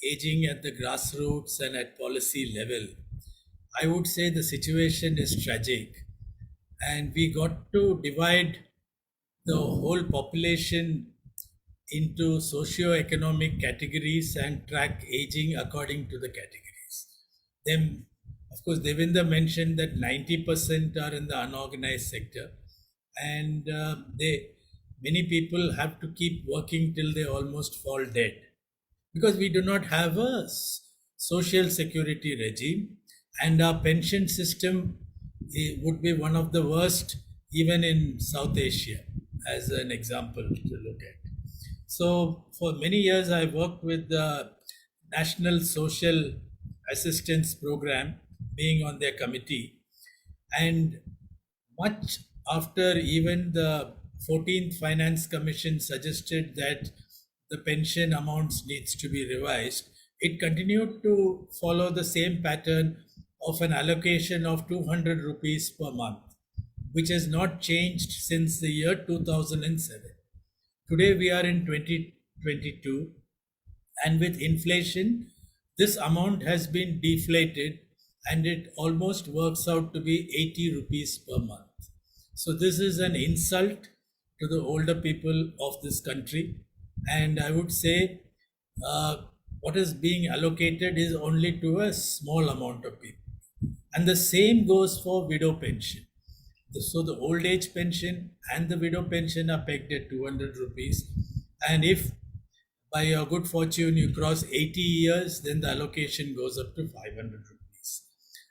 aging at the grassroots and at policy level, I would say the situation is tragic, and we got to divide the whole population into socio-economic categories and track aging according to the categories. Then, of course, Devender mentioned that 90% are in the unorganized sector, and many people have to keep working till they almost fall dead, because we do not have a social security regime, and our pension system would be one of the worst even in South Asia, as an example to look at. So for many years I worked with the National Social Assistance Program, being on their committee, and much after even the 14th Finance Commission suggested that the pension amounts needs to be revised, it continued to follow the same pattern of an allocation of 200 rupees per month, which has not changed since the year 2007. Today we are in 2022, and with inflation, this amount has been deflated and it almost works out to be 80 rupees per month. So this is an insult to the older people of this country. And I would say what is being allocated is only to a small amount of people. And the same goes for widow pension. So the old age pension and the widow pension are pegged at 200 rupees. And if by your good fortune you cross 80 years, then the allocation goes up to 500 rupees.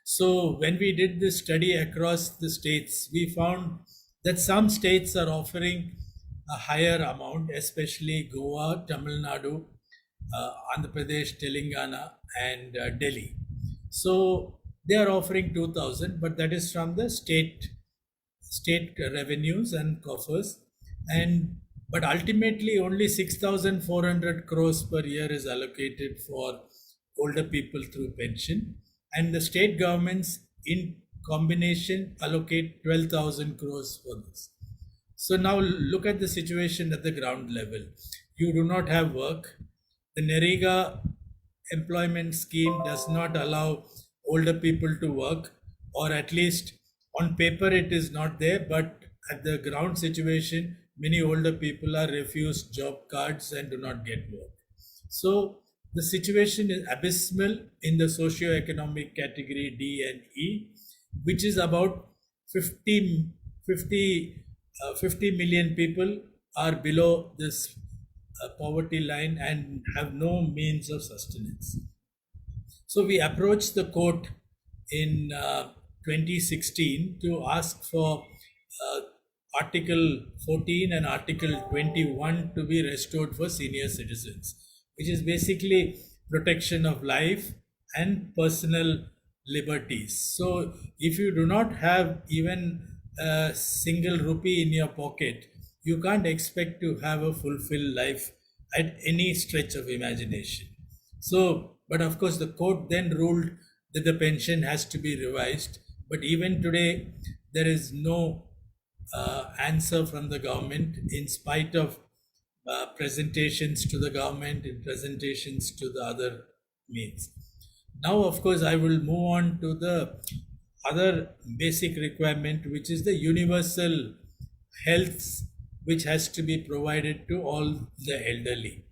So when we did this study across the states, we found that some states are offering a higher amount, especially Goa, Tamil Nadu, Andhra Pradesh, Telangana, and Delhi. So they are offering 2,000, but that is from the state revenues and coffers, but ultimately only 6,400 crores per year is allocated for older people through pension, and the state governments in combination allocate 12,000 crores for this. So now look at the situation at the ground level. You do not have work. The NREGA employment scheme does not allow older people to work, or at least on paper it is not there, but at the ground situation, many older people are refused job cards and do not get work. So the situation is abysmal in the socio-economic category D and E, which is about 50 million people are below this poverty line and have no means of sustenance. So we approached the court in 2016 to ask for Article 14 and Article 21 to be restored for senior citizens, which is basically protection of life and personal liberties. So if you do not have even a single rupee in your pocket, you can't expect to have a fulfilled life at any stretch of imagination. So, but of course the court then ruled that the pension has to be revised. But even today, there is no answer from the government, in spite of presentations to the government and presentations to the other means. Now, of course, I will move on to the other basic requirement, which is the universal health, which has to be provided to all the elderly.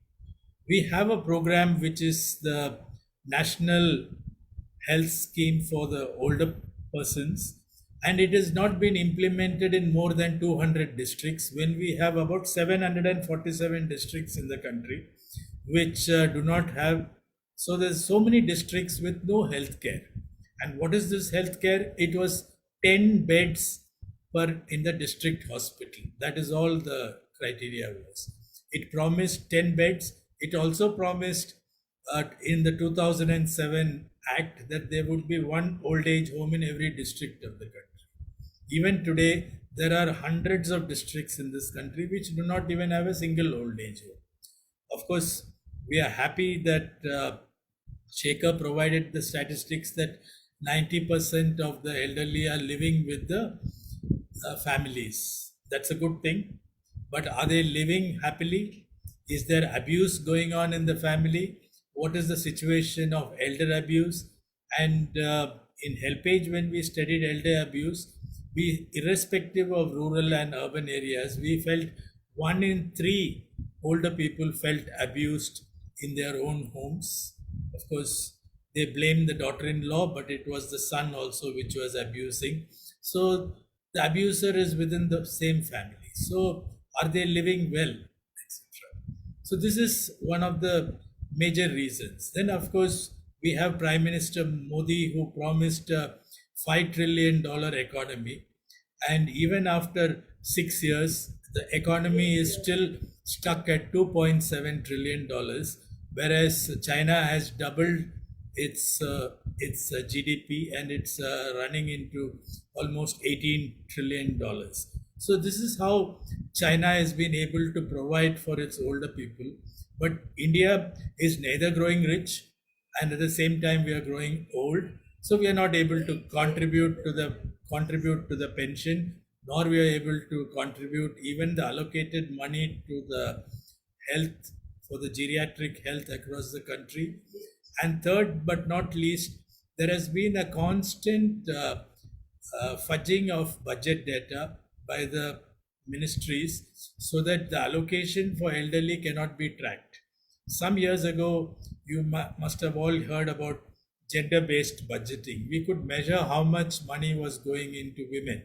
We have a program which is the National Health Scheme for the older persons, and it has not been implemented in more than 200 districts, when we have about 747 districts in the country which do not have. So there's so many districts with no health care. And what is this health care? It was 10 beds in the district hospital. That is all the criteria was. It promised 10 beds. It also promised in the 2007 Act that there would be one old age home in every district of the country. Even today, there are hundreds of districts in this country which do not even have a single old age home. Of course, we are happy that Shekhar provided the statistics that 90% of the elderly are living with the families. That's a good thing. But are they living happily? Is there abuse going on in the family? What is the situation of elder abuse? And in HelpAge, when we studied elder abuse, we, irrespective of rural and urban areas, we felt 1 in 3 older people felt abused in their own homes. Of course, they blamed the daughter-in-law, but it was the son also which was abusing. So the abuser is within the same family. So are they living well, etc.? So this is one of the major reasons. Then, of course, we have Prime Minister Modi, who promised a $5 trillion economy. And even after 6 years, the economy is still stuck at $2.7 trillion, whereas China has doubled its GDP, and it's running into almost $18 trillion. So this is how China has been able to provide for its older people. But India is neither growing rich, and at the same time we are growing old. So we are not able to contribute to the pension, nor we are able to contribute even the allocated money to the health, for the geriatric health across the country. And third but not least, there has been a constant fudging of budget data by the ministries, so that the allocation for elderly cannot be tracked. Some years ago, you must have all heard about gender-based budgeting. We could measure how much money was going into women.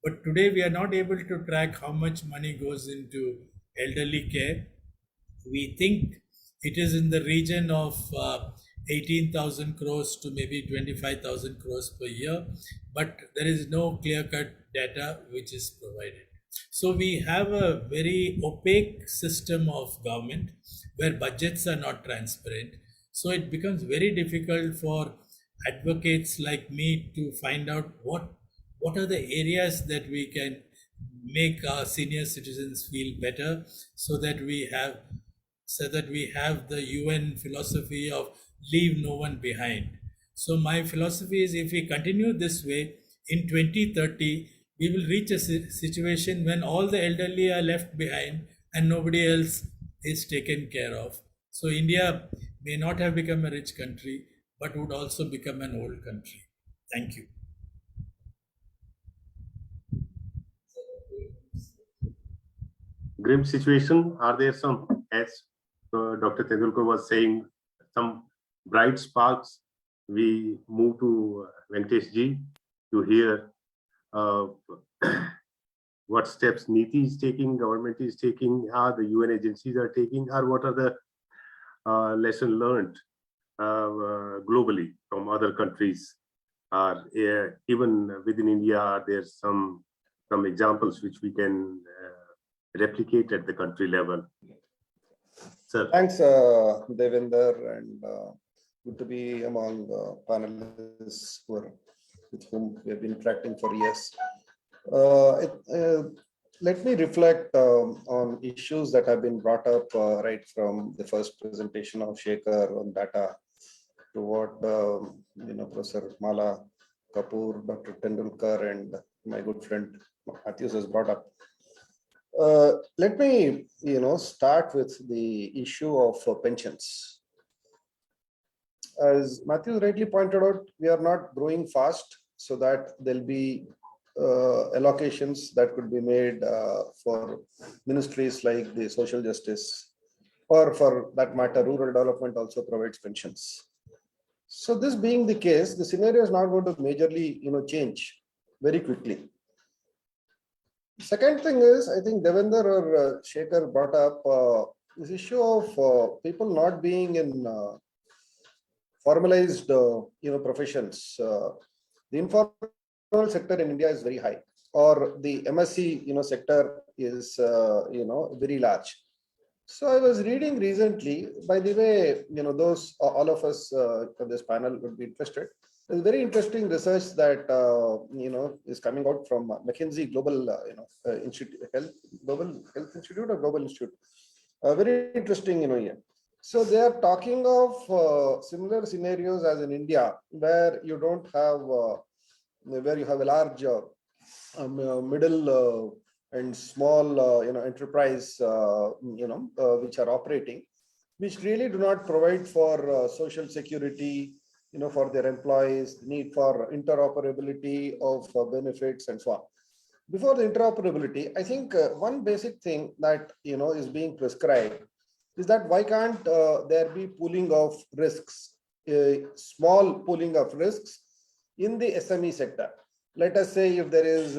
But today we are not able to track how much money goes into elderly care. We think it is in the region of 18,000 crores to maybe 25,000 crores per year, but there is no clear-cut data which is provided. So we have a very opaque system of government where budgets are not transparent. So it becomes very difficult for advocates like me to find out what are the areas that we can make our senior citizens feel better, so that we have the UN philosophy of leave no one behind. So my philosophy is, if we continue this way, in 2030, we will reach a situation when all the elderly are left behind and nobody else is taken care of. So India may not have become a rich country, but would also become an old country. Thank you. Grim situation. Are there some, as Dr. Tendulkar was saying, some bright sparks? We move to Venkatesh ji to hear what steps NITI is taking, government is taking, the UN agencies are taking, or what are the lessons learned globally from other countries, even within India. Are there some examples which we can replicate at the country level? Sir. Thanks, Devender, and good to be among panelists with whom we have been interacting for years. Let me reflect on issues that have been brought up right from the first presentation of Shekhar on data to what Professor Mala, Kapur, Dr. Tendulkar, and my good friend Mathew has brought up. Let me start with the issue of pensions. As Mathew rightly pointed out, we are not growing fast, so that there'll be allocations that could be made for ministries like the social justice, or for that matter, rural development also provides pensions. So this being the case, the scenario is not going to majorly change very quickly. Second thing is, I think Devender or Shekhar brought up this issue of people not being in formalized professions. The informal sector in India is very high, or the MSc sector is very large. So I was reading recently, by the way, those all of us from this panel would be interested. There's very interesting research that is coming out from McKinsey Global Global Health Institute or Global Institute. Very interesting, here. So they are talking of similar scenarios as in India, where you don't have where you have a large middle and small enterprise which are operating, which really do not provide for social security for their employees, need for interoperability of benefits and so on. Before the interoperability, I think one basic thing that is being prescribed is that why can't there be pooling of risks, small pooling of risks in the SME sector? Let us say if there is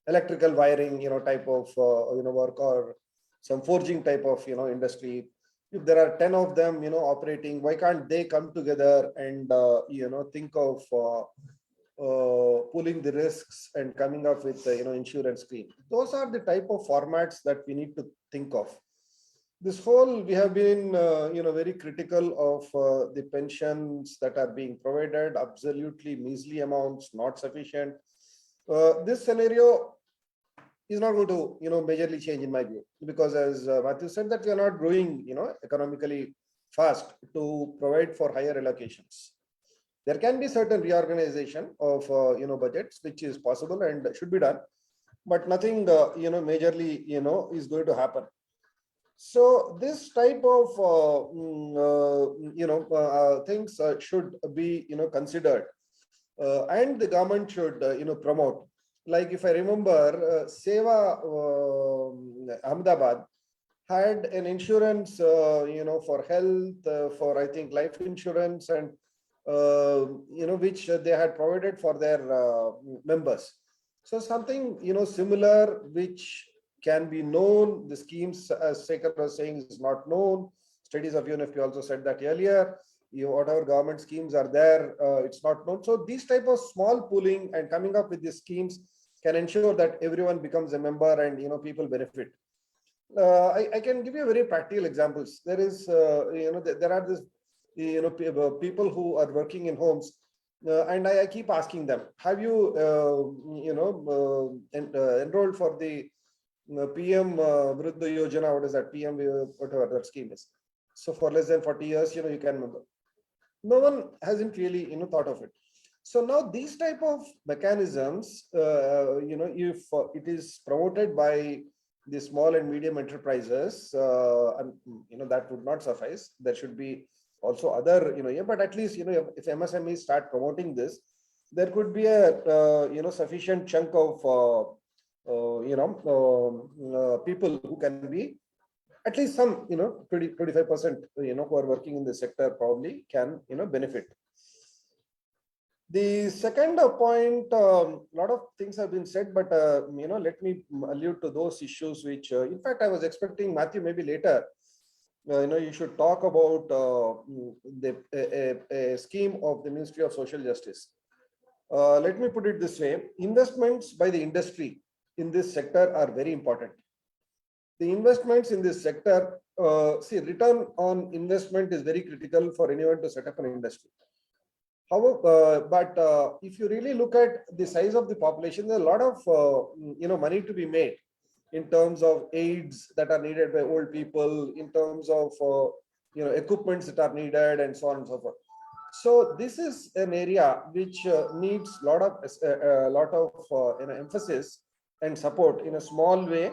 electrical wiring type of work, or some forging type of industry. If there are 10 of them operating, why can't they come together and think of pooling the risks and coming up with insurance scheme? Those are the type of formats that we need to think of. We have been very critical of the pensions that are being provided, absolutely measly amounts, not sufficient. This scenario is not going to majorly change in my view, because as Mathew said, that we are not growing economically fast to provide for higher allocations. There can be certain reorganization of budgets, which is possible and should be done, but nothing majorly is going to happen. So this type of things should be considered, and the government should promote. Like if I remember, Seva Ahmedabad had an insurance for health, for I think life insurance, and which they had provided for their members. So something similar which can be known. The schemes, as Shekhar was saying, is not known. Studies of UNFP also said that earlier. Whatever government schemes are there, it's not known. So these type of small pooling and coming up with these schemes can ensure that everyone becomes a member and people benefit. I can give you very practical examples. There is there are this people who are working in homes, and I keep asking them, have you enrolled for the PM Vriddha Yojana? What is that? PM whatever that scheme is. So for less than 40 years, you can remember. No one hasn't really thought of it. So now these type of mechanisms, if it is promoted by the small and medium enterprises, and that would not suffice. There should be also other but at least if MSMEs start promoting this, there could be a sufficient chunk of people who can be at least some 25% who are working in the sector probably can benefit. The second point, a lot of things have been said, but let me allude to those issues which in fact I was expecting Mathew maybe later you should talk about a scheme of the Ministry of Social Justice. Let me put it this way: investments by the industry in this sector are very important. The investments in this sector, return on investment is very critical for anyone to set up an industry. However, but if you really look at the size of the population, there's a lot of money to be made in terms of aids that are needed by old people, in terms of equipments that are needed, and so on and so forth. So this is an area which needs a lot of emphasis and support in a small way.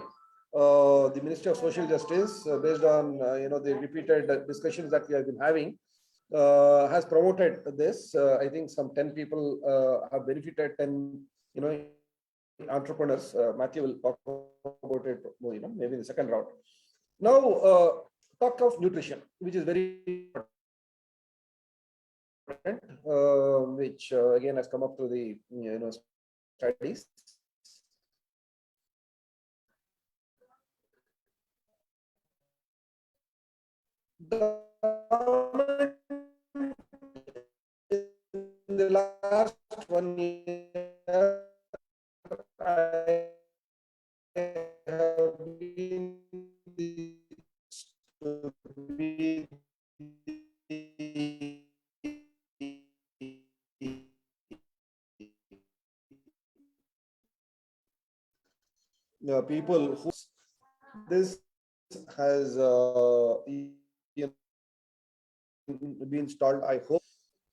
The Ministry of Social Justice, based on the repeated discussions that we have been having, has promoted this. I think some 10 people have benefited, 10 entrepreneurs. Mathew will talk about it maybe in the second round. Now talk of nutrition, which is very important, which again has come up through the studies. The government in the last 1 year, I have been people who this has been stalled. I hope.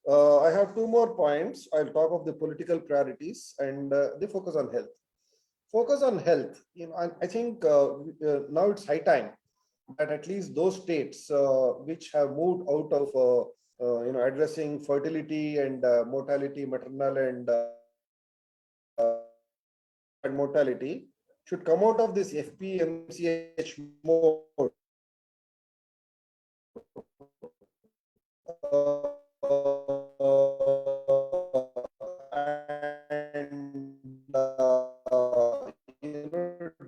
I have two more points. I'll talk of the political priorities and the focus on health. Focus on health. I think now it's high time that at least those states which have moved out of addressing fertility and mortality, maternal and mortality should come out of this FPMCH mode.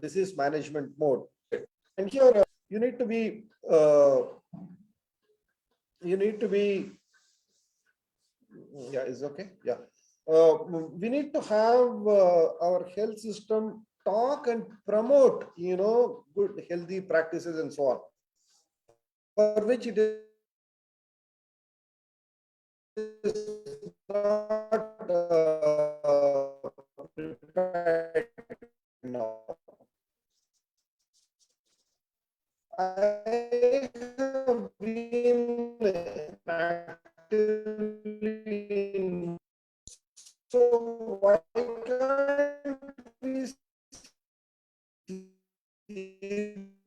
Disease management mode. And here you need to be yeah, is okay. Yeah. We need to have our health system talk and promote, good healthy practices and so on, for which it is not prepared now. I have been actively, so why can't we seriously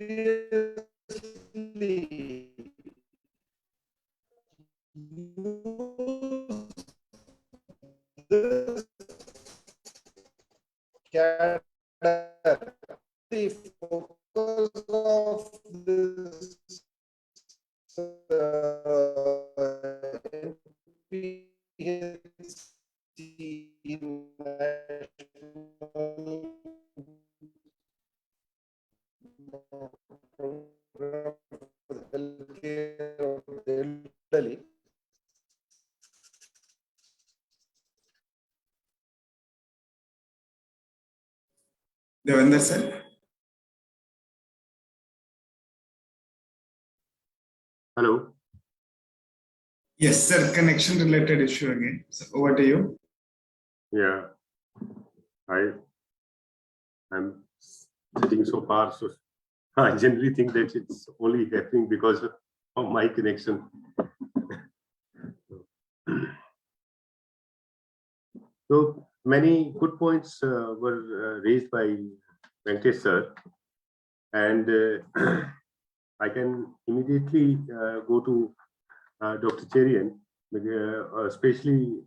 use this cadre, the focus of this program for the healthcare of the elderly. Devender sir. Hello. Yes, sir. Connection related issue again. So over to you. Yeah, I'm sitting so far, so I generally think that it's only happening because of my connection. So many good points were raised by Venkatesh sir, and I can immediately go to Dr. Cherian, especially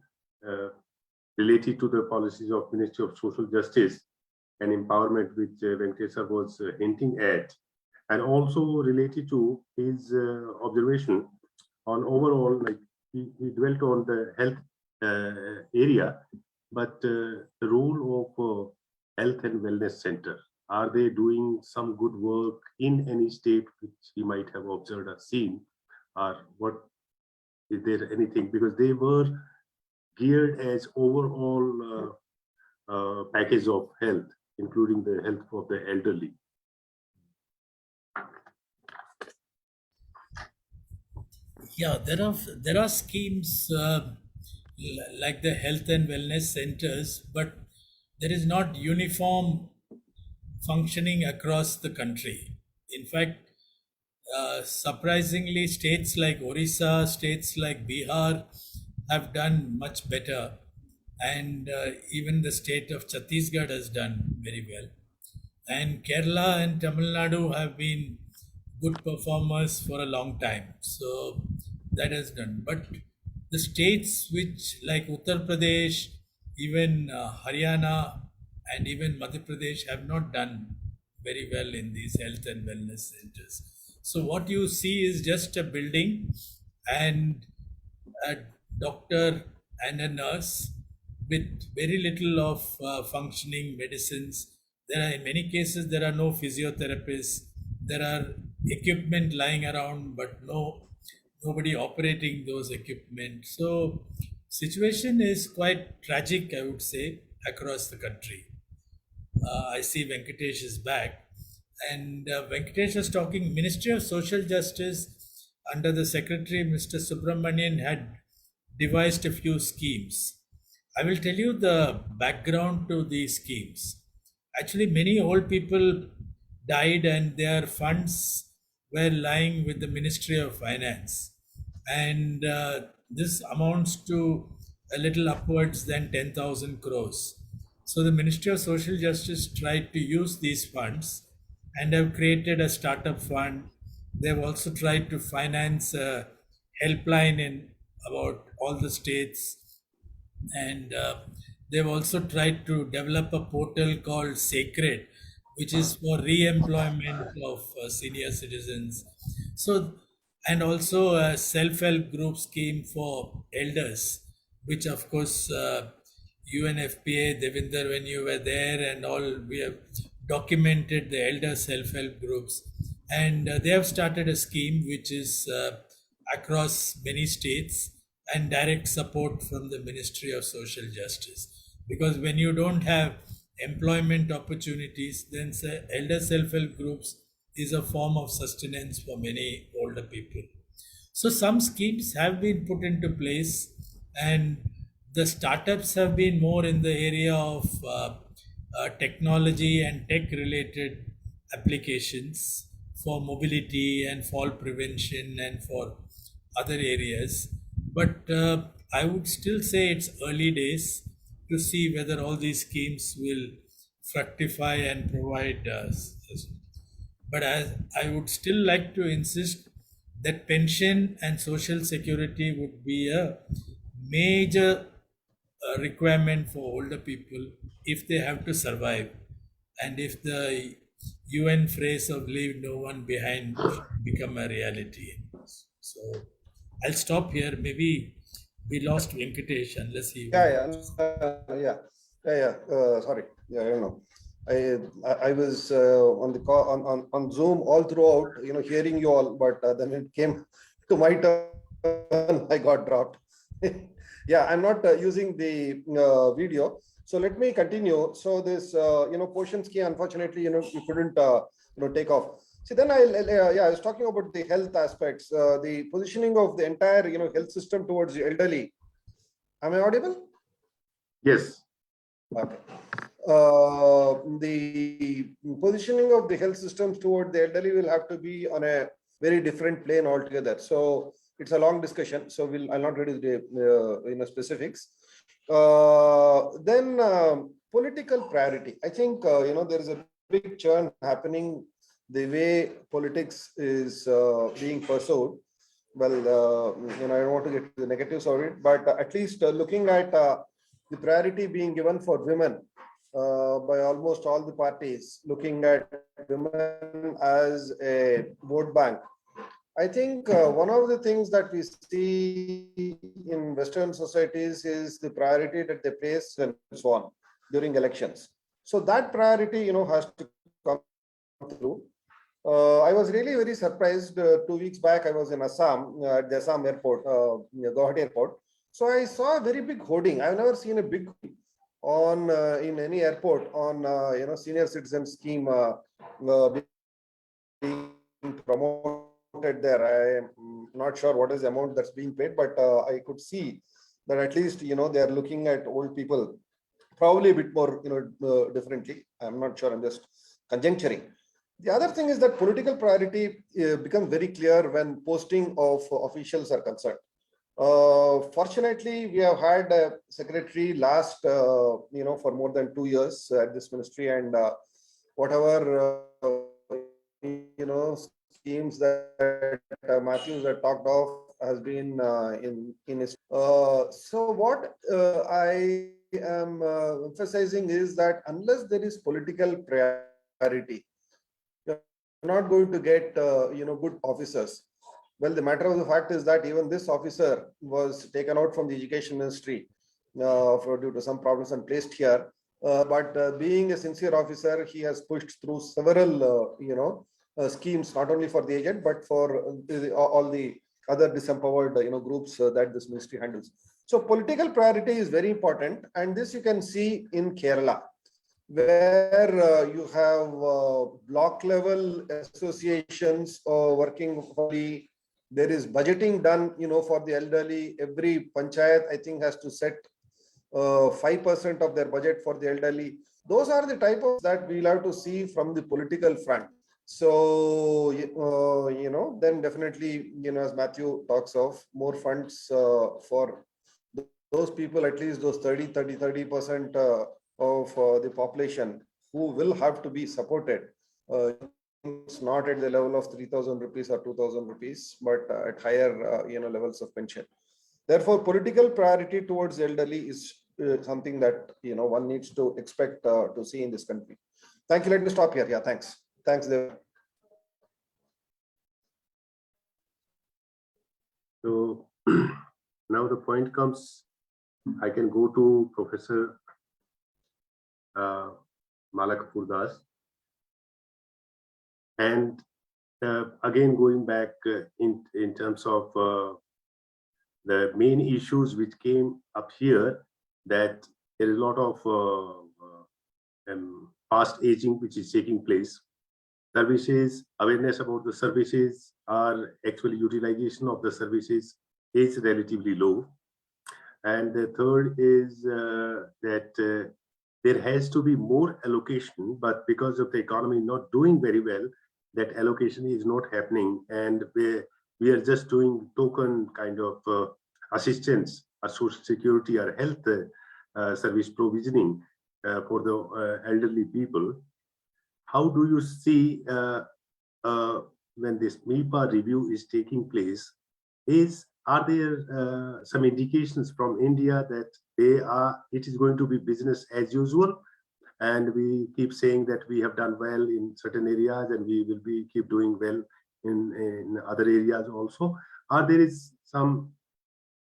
related to the policies of Ministry of Social Justice and Empowerment, which Venkatesh sir was hinting at, and also related to his observation on overall, like he dwelt on the health area, but the role of health and wellness center. Are they doing some good work in any state which he might have observed or seen, or what is there anything, because they were geared as overall package of health, including the health of the elderly. Yeah, there are schemes like the health and wellness centers, but there is not uniform functioning across the country. In fact, surprisingly, states like Orissa, states like Bihar have done much better, and even the state of Chhattisgarh has done very well. And Kerala and Tamil Nadu have been good performers for a long time. So that has done. But the states which, like Uttar Pradesh, even Haryana, and even Madhya Pradesh, have not done very well in these health and wellness centers. So what you see is just a building and a doctor and a nurse with very little of functioning medicines. There are, in many cases, there are no physiotherapists. There are equipment lying around, but nobody operating those equipment. So situation is quite tragic, I would say, across the country. I see Venkatesh is back, and Venkatesh was talking. Ministry of Social Justice under the Secretary, Mr. Subramanian, had devised a few schemes. I will tell you the background to these schemes. Actually, many old people died and their funds were lying with the Ministry of Finance. And this amounts to a little upwards than 10,000 crores. So the Ministry of Social Justice tried to use these funds and have created a startup fund. They've also tried to finance a helpline in about all the states. And they've also tried to develop a portal called Sacred, which is for re-employment of senior citizens. So, and also a self-help group scheme for elders, which of course UNFPA, Devender, when you were there and all, we have documented the elder self-help groups. And they have started a scheme which is across many states and direct support from the Ministry of Social Justice. Because when you don't have employment opportunities, then elder self-help groups is a form of sustenance for many older people. So some schemes have been put into place, and the startups have been more in the area of technology and tech-related applications for mobility and fall prevention and for other areas. But I would still say it's early days to see whether all these schemes will fructify and provide but I would still like to insist that pension and social security would be a major requirement for older people if they have to survive, and if the UN phrase of leave no one behind become a reality. So I'll stop here. Maybe we lost Venkatesh unless he. Sorry. Yeah, I don't know. I was on the call on Zoom all throughout, hearing you all, but then it came to my turn, I got dropped. Yeah, I'm not using the video, so let me continue. So this, portion key, unfortunately, you couldn't, take off. See, then I was talking about the health aspects, the positioning of the entire, health system towards the elderly. Am I audible? Yes. Okay. The positioning of the health systems toward the elderly will have to be on a very different plane altogether. So it's a long discussion. So I'll not get into the specifics. Then political priority. I think there is a big churn happening the way politics is being pursued. Well, I don't want to get to the negatives of it, but at least looking at the priority being given for women by almost all the parties, looking at women as a vote bank. I think one of the things that we see in Western societies is the priority that they place and so on during elections. So that priority, has to come through. I was really very surprised. 2 weeks back, I was in Assam at the Assam airport, Guwahati airport. So I saw a very big hoarding. I've never seen a big on in any airport on senior citizen scheme being promoted there. I am not sure what is the amount that's being paid, but I could see that at least they are looking at old people probably a bit more differently. I'm not sure. I'm just conjecturing. The other thing is that political priority becomes very clear when posting of officials are concerned. Fortunately, we have had a secretary last, for more than 2 years at this ministry, and whatever, schemes that Matthews had talked of has been in his. So what I am emphasizing is that unless there is political priority, you're not going to get, good officers. Well, the matter of the fact is that even this officer was taken out from the education ministry due to some problems and placed here. But being a sincere officer, he has pushed through several, schemes, not only for the agent, but for all the other disempowered, groups that this ministry handles. So political priority is very important. And this you can see in Kerala, where you have block level associations working fully. There is budgeting done, for the elderly. Every panchayat, I think, has to set 5% of their budget for the elderly. Those are the type of that we'll have to see from the political front. So, then definitely, as Matthew talks of, more funds for those people, at least those 30% of the population who will have to be supported. It's not at the level of 3,000 rupees or 2,000 rupees, but at higher, levels of pension. Therefore, political priority towards elderly is something that one needs to expect to see in this country. Thank you. Let me stop here. Yeah, thanks. Thanks, Dev. So now the point comes, I can go to Professor Mala Kapur. And again, going back in terms of the main issues which came up here, that there is a lot of fast aging which is taking place. Services, awareness about the services, are actually utilization of the services is relatively low. And the third is that there has to be more allocation, but because of the economy not doing very well, that allocation is not happening. And we are just doing token kind of assistance, or social security or health service provisioning for the elderly people. How do you see when this MIPA review is taking place? Are there some indications from India that it is going to be business as usual? And we keep saying that we have done well in certain areas and we will keep doing well in other areas also. Or there is some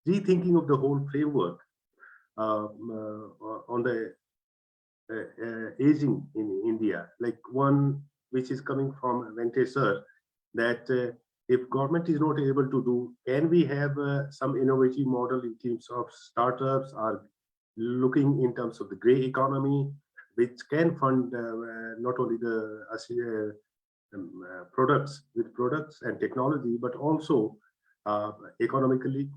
rethinking of the whole framework on the aging in India, like one which is coming from Venkatesh sir, that if government is not able to do, can we have some innovative model in terms of startups, or looking in terms of the gray economy, which can fund not only the products and technology, but also economically,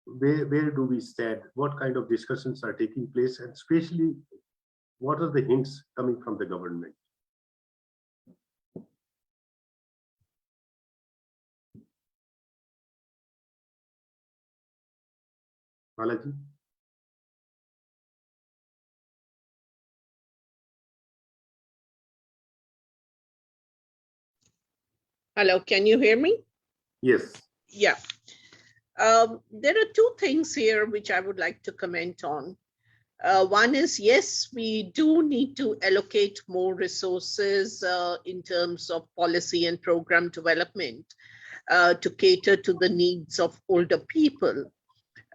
where do we stand? What kind of discussions are taking place, and especially what are the hints coming from the government? Balaji? Hello, can you hear me? Yes. Yeah. There are two things here which I would like to comment on. One is, yes, we do need to allocate more resources in terms of policy and program development to cater to the needs of older people.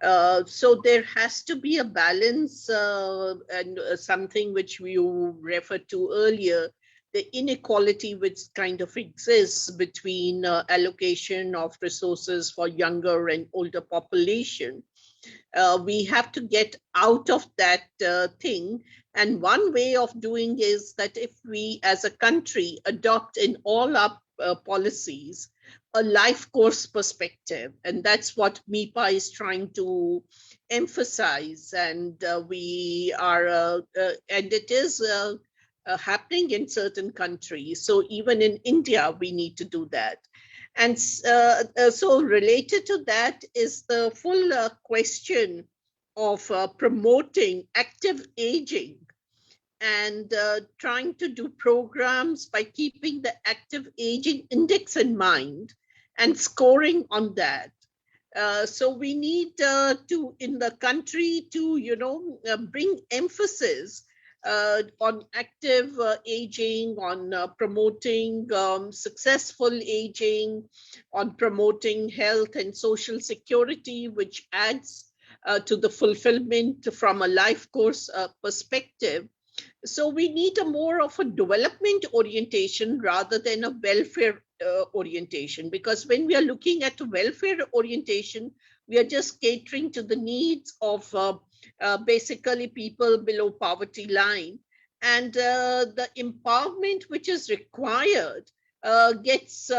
So there has to be a balance, and something which you referred to earlier, the inequality which kind of exists between allocation of resources for younger and older population. We have to get out of that thing. And one way of doing is that if we as a country adopt in all our policies a life course perspective, and that's what MIPA is trying to emphasize, and we are, and it is happening in certain countries. So even in India, we need to do that. And so related to that is the full question of promoting active aging and trying to do programs by keeping the active aging index in mind and scoring on that. So we need to, in the country, to, bring emphasis on active aging, on promoting successful aging, on promoting health and social security, which adds to the fulfillment from a life course perspective. So we need a more of a development orientation rather than a welfare orientation, because when we are looking at a welfare orientation, we are just catering to the needs of basically people below poverty line, and the empowerment which is required gets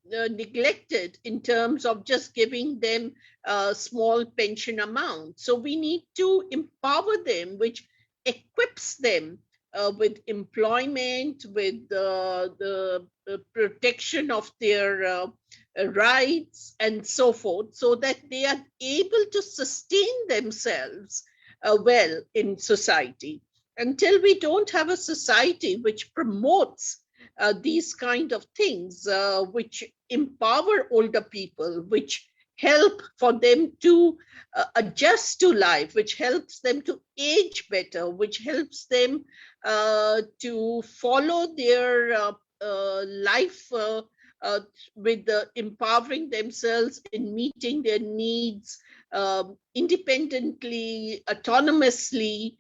neglected in terms of just giving them a small pension amount. So we need to empower them, which equips them with employment, with the protection of their rights and so forth, so that they are able to sustain themselves well in society. Until we don't have a society which promotes these kind of things, which empower older people, which help for them to adjust to life, which helps them to age better, which helps them to follow their life with empowering themselves in meeting their needs independently, autonomously,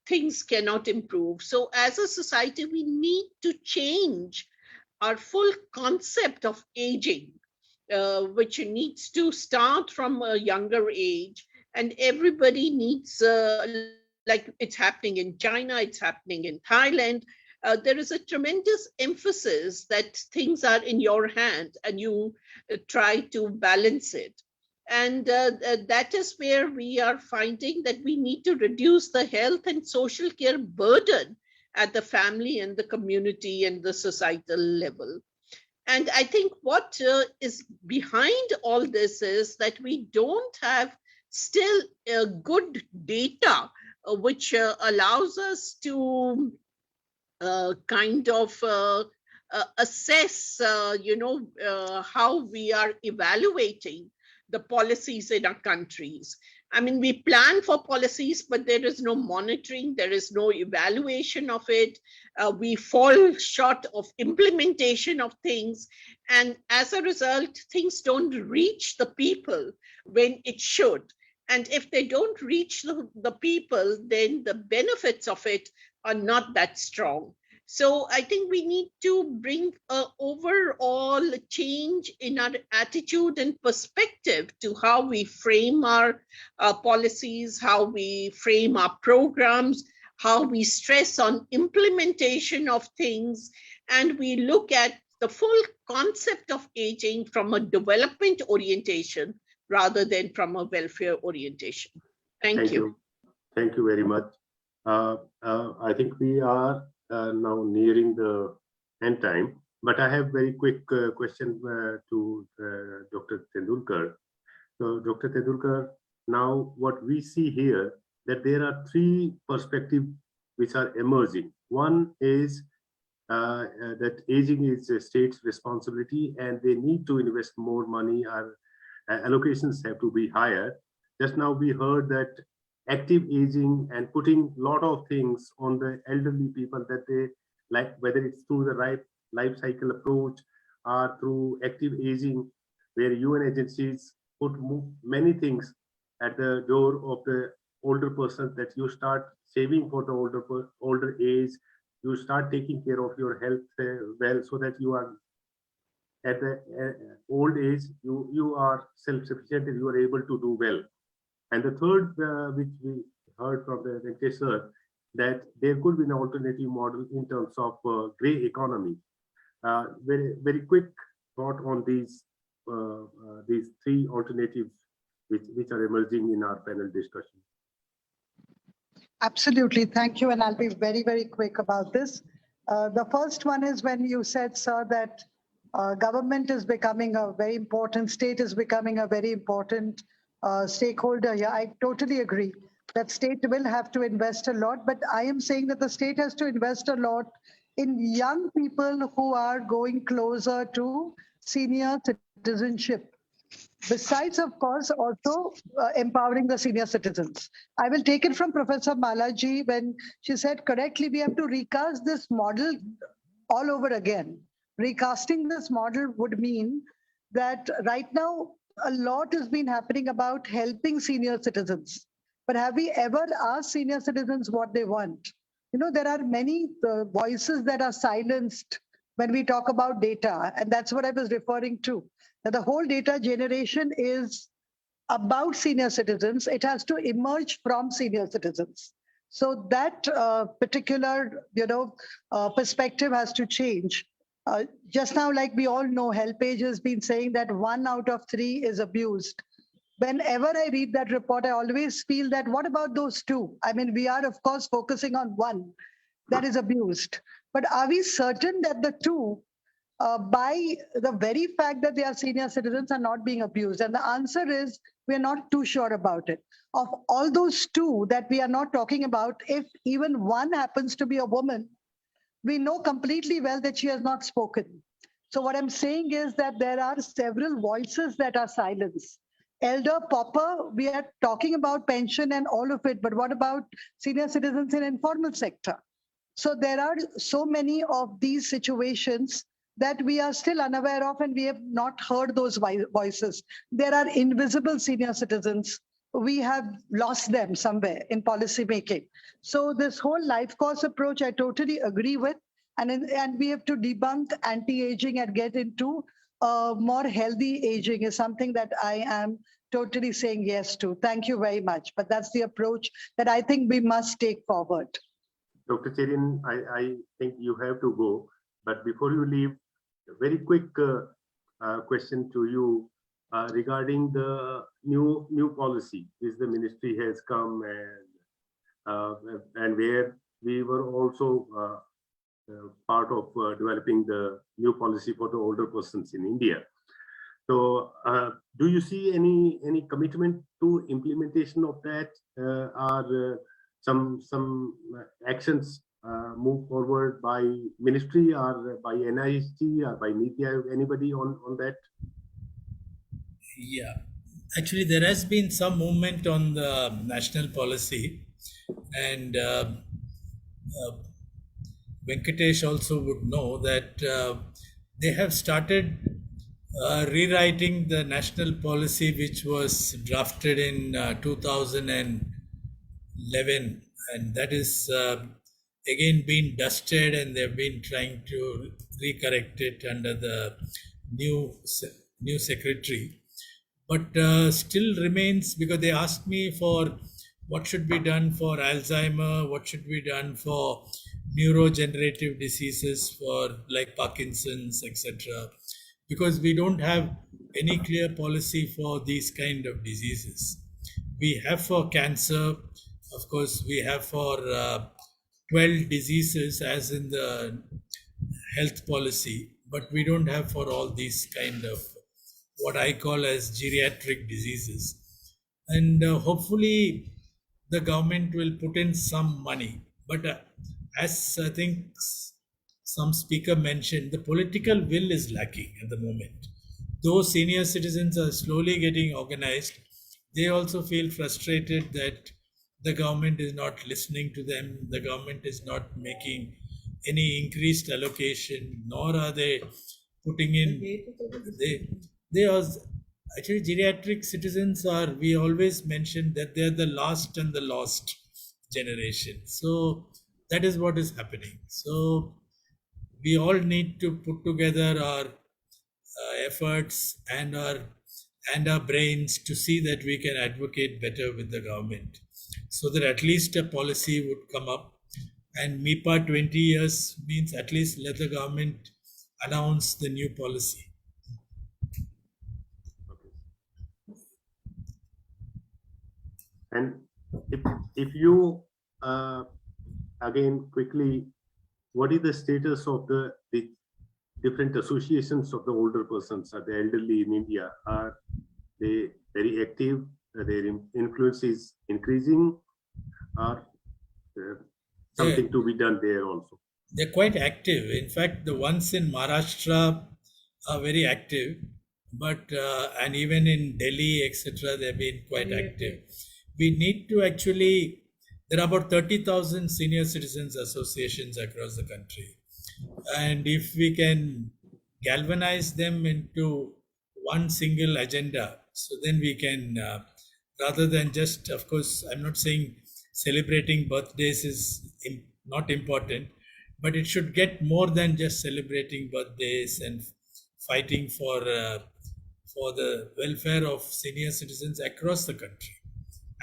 things cannot improve. So as a society, we need to change our full concept of aging, which needs to start from a younger age. And everybody needs, like it's happening in China, it's happening in Thailand. There is a tremendous emphasis that things are in your hand and you try to balance it. And that is where we are finding that we need to reduce the health and social care burden at the family and the community and the societal level. And I think what is behind all this is that we don't have still good data which allows us to kind of assess, how we are evaluating the policies in our countries. I mean, we plan for policies, but there is no monitoring, there is no evaluation of it. We fall short of implementation of things. And as a result, things don't reach the people when it should. And if they don't reach the people, then the benefits of it are not that strong. So I think we need to bring an overall change in our attitude and perspective to how we frame our policies, how we frame our programs, how we stress on implementation of things, and we look at the full concept of aging from a development orientation rather than from a welfare orientation. Thank you. Thank you very much. I think we are now nearing the end time, but I have very quick question to Dr. Tendulkar. So Dr. Tendulkar, now what we see here, that there are three perspectives which are emerging. One is that aging is a state's responsibility and they need to invest more money, or allocations have to be higher. Just now we heard that active aging and putting a lot of things on the elderly people that they like, whether it's through the life cycle approach or through active aging, where UN agencies put many things at the door of the older person, that you start saving for the older age, you start taking care of your health well, so that you are at the old age, you are self-sufficient and you are able to do well. And the third, which we heard from the Venkatesh sir, that there could be an alternative model in terms of grey economy. Very quick thought on these three alternatives which are emerging in our panel discussion. Absolutely. Thank you. And I'll be very, very quick about this. The first one is when you said, sir, that government is becoming a very important, state is becoming a very important stakeholder. Yeah, I totally agree that state will have to invest a lot, but I am saying that the state has to invest a lot in young people who are going closer to senior citizenship. Besides, of course, also empowering the senior citizens. I will take it from Professor Malaji when she said correctly, we have to recast this model all over again. Recasting this model would mean that right now, a lot has been happening about helping senior citizens. But have we ever asked senior citizens what they want? You know, there are many voices that are silenced when we talk about data. And that's what I was referring to. That the whole data generation is about senior citizens. It has to emerge from senior citizens. So that particular, perspective has to change. Just now, like we all know, HelpAge has been saying that 1 out of 3 is abused. Whenever I read that report, I always feel that what about those 2? I mean, we are, of course, focusing on 1 that is abused. But are we certain that the 2, by the very fact that they are senior citizens, are not being abused? And the answer is, we're not too sure about it. Of all those 2 that we are not talking about, if even 1 happens to be a woman, we know completely well that she has not spoken. So what I'm saying is that there are several voices that are silenced. Elder, pauper, we are talking about pension and all of it, but what about senior citizens in informal sector? So there are so many of these situations that we are still unaware of, and we have not heard those voices. There are invisible senior citizens. We have lost them somewhere in policy making. So this whole life course approach, I totally agree with. And we have to debunk anti-aging and get into more healthy aging is something that I am totally saying yes to. Thank you very much. But that's the approach that I think we must take forward. Dr. Cherian, I think you have to go, but before you leave, a very quick question to you regarding the new policy. Is the ministry has come and where we were also part of developing the new policy for the older persons in India. So, do you see any commitment to implementation of that? Are some actions move forward by ministry or by NIST or by INPEA? Anybody on that? Yeah, actually, there has been some movement on the national policy, and Venkatesh also would know that they have started rewriting the national policy, which was drafted in 2011, and that is again been dusted, and they've been trying to recorrect it under the new secretary. But still remains, because they asked me for what should be done for Alzheimer, what should be done for neurodegenerative diseases, for like Parkinson's, etc. Because we don't have any clear policy for these kind of diseases. We have for cancer, of course, we have for 12 diseases as in the health policy, but we don't have for all these kind of what I call as geriatric diseases. And hopefully the government will put in some money. But as I think some speaker mentioned, the political will is lacking at the moment. Though senior citizens are slowly getting organized, they also feel frustrated that the government is not listening to them. The government is not making any increased allocation, nor are they putting in. They are actually geriatric citizens are. We always mention that they are the last and the lost generation. So that is what is happening. So we all need to put together our efforts and our brains to see that we can advocate better with the government, so that at least a policy would come up. And MIPA 20 years means at least let the government announce the new policy. And if you again quickly, what is the status of the different associations of the older persons or the elderly in India? Are they very active? Their influence is increasing, or something to be done there also? They're quite active. In fact, the ones in Maharashtra are very active, but and even in Delhi, etc., they've been quite active. We need to actually, there are about 30,000 senior citizens associations across the country. And if we can galvanize them into one single agenda, so then we can, rather than just, of course, I'm not saying celebrating birthdays is not important, but it should get more than just celebrating birthdays and fighting for the welfare of senior citizens across the country,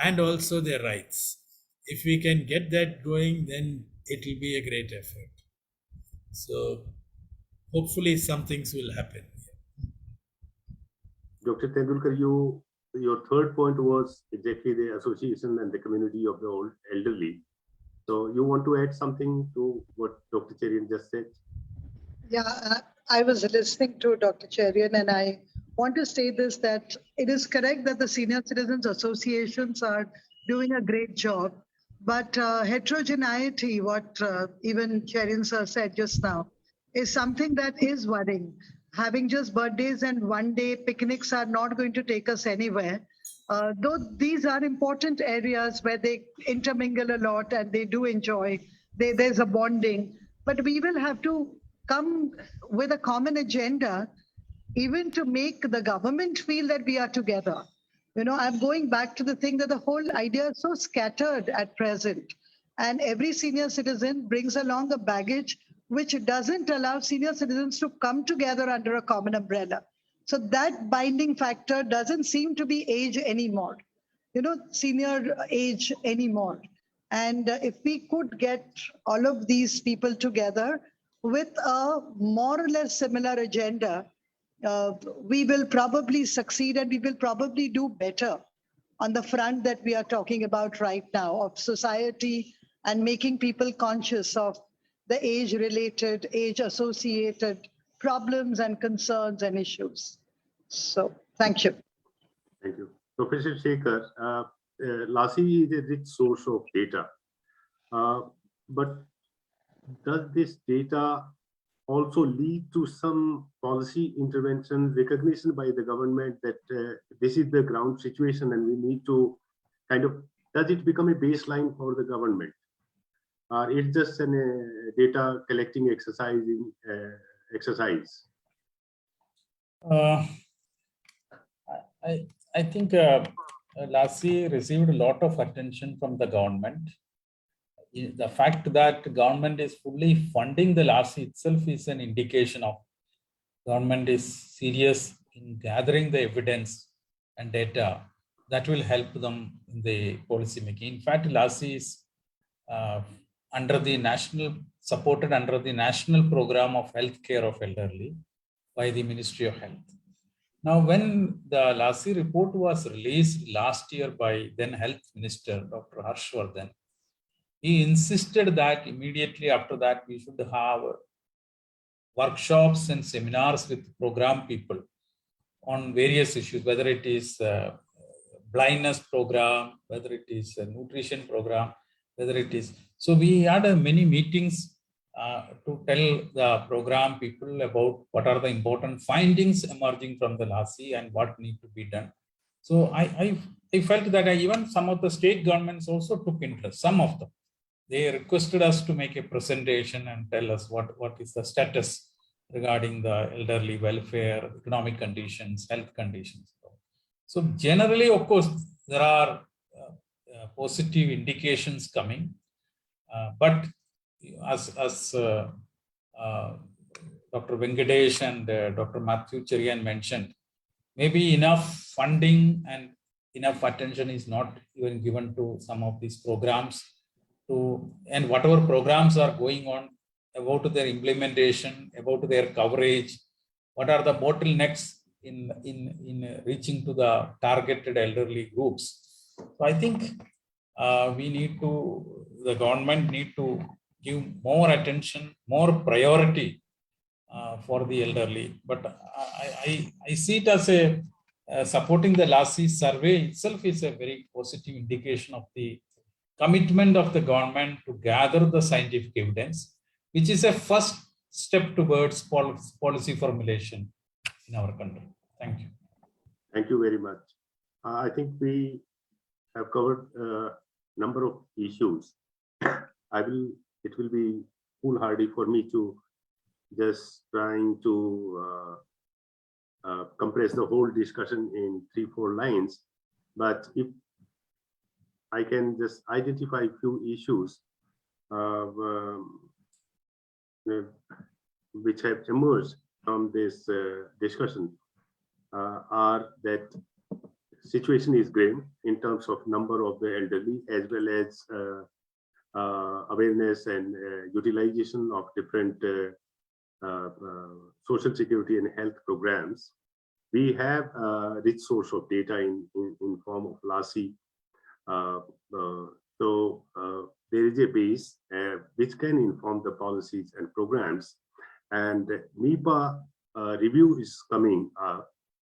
and also their rights. If we can get that going, then it will be a great effort. So hopefully some things will happen. Dr. Tendulkar, your third point was exactly the association and the community of the old elderly. So you want to add something to what Dr. Cherian just said? Yeah, I was listening to Dr. Cherian, and I want to say this, that it is correct that the senior citizens associations are doing a great job, but heterogeneity, what even Cherian sir said just now, is something that is worrying. Having just birthdays and one-day picnics are not going to take us anywhere. Though these are important areas where they intermingle a lot and they do enjoy, there's a bonding. But we will have to come with a common agenda, even to make the government feel that we are together. I'm going back to the thing that the whole idea is so scattered at present. And every senior citizen brings along a baggage which doesn't allow senior citizens to come together under a common umbrella. So that binding factor doesn't seem to be age anymore, senior age anymore. And if we could get all of these people together with a more or less similar agenda, we will probably succeed and we will probably do better on the front that we are talking about right now of society and making people conscious of the age-related, age-associated problems and concerns and issues. So, thank you. Thank you. Professor Shekhar, LASI is a rich source of data, but does this data also lead to some policy intervention, recognition by the government that this is the ground situation and we need to does it become a baseline for the government? Or it's just a data collecting exercise? I think LASI received a lot of attention from the government. The fact that government is fully funding the LASI itself is an indication of government is serious in gathering the evidence and data that will help them in the policy making. In fact, LASI is supported under the National Program of Healthcare of Elderly by the Ministry of Health. Now, when the LASI report was released last year by then Health Minister, Dr. Harshvardhan, he insisted that immediately after that we should have workshops and seminars with program people on various issues, whether it is blindness program, whether it is a nutrition program, whether it is. So we had many meetings to tell the program people about what are the important findings emerging from the LASI and what need to be done. So I felt that even some of the state governments also took interest, some of them. They requested us to make a presentation and tell us what is the status regarding the elderly welfare, economic conditions, health conditions. So generally, of course, there are positive indications coming, but as Dr. Venkatesh and Dr. Mathew Cherian mentioned, maybe enough funding and enough attention is not even given to some of these programs. And whatever programs are going on, about their implementation, about their coverage, what are the bottlenecks in reaching to the targeted elderly groups. So I think the government need to give more attention, more priority for the elderly. But I see it as supporting the LASI survey itself is a very positive indication of the commitment of the government to gather the scientific evidence, which is a first step towards policy formulation in our country. Thank you. Thank you very much. I think we have covered a number of issues. It will be foolhardy for me to just trying to compress the whole discussion in 3-4 lines, but if I can just identify a few issues which have emerged from this discussion are that situation is grim in terms of number of the elderly, as well as awareness and utilization of different social security and health programs. We have a rich source of data in form of LASI. So there is a base which can inform the policies and programs, and MIPA review is coming.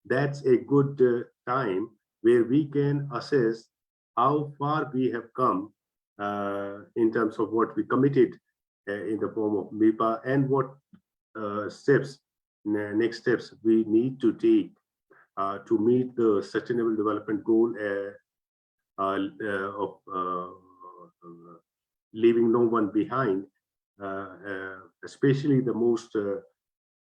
That's a good time where we can assess how far we have come in terms of what we committed in the form of MIPA and what next steps we need to take to meet the Sustainable Development Goal of leaving no one behind, especially the most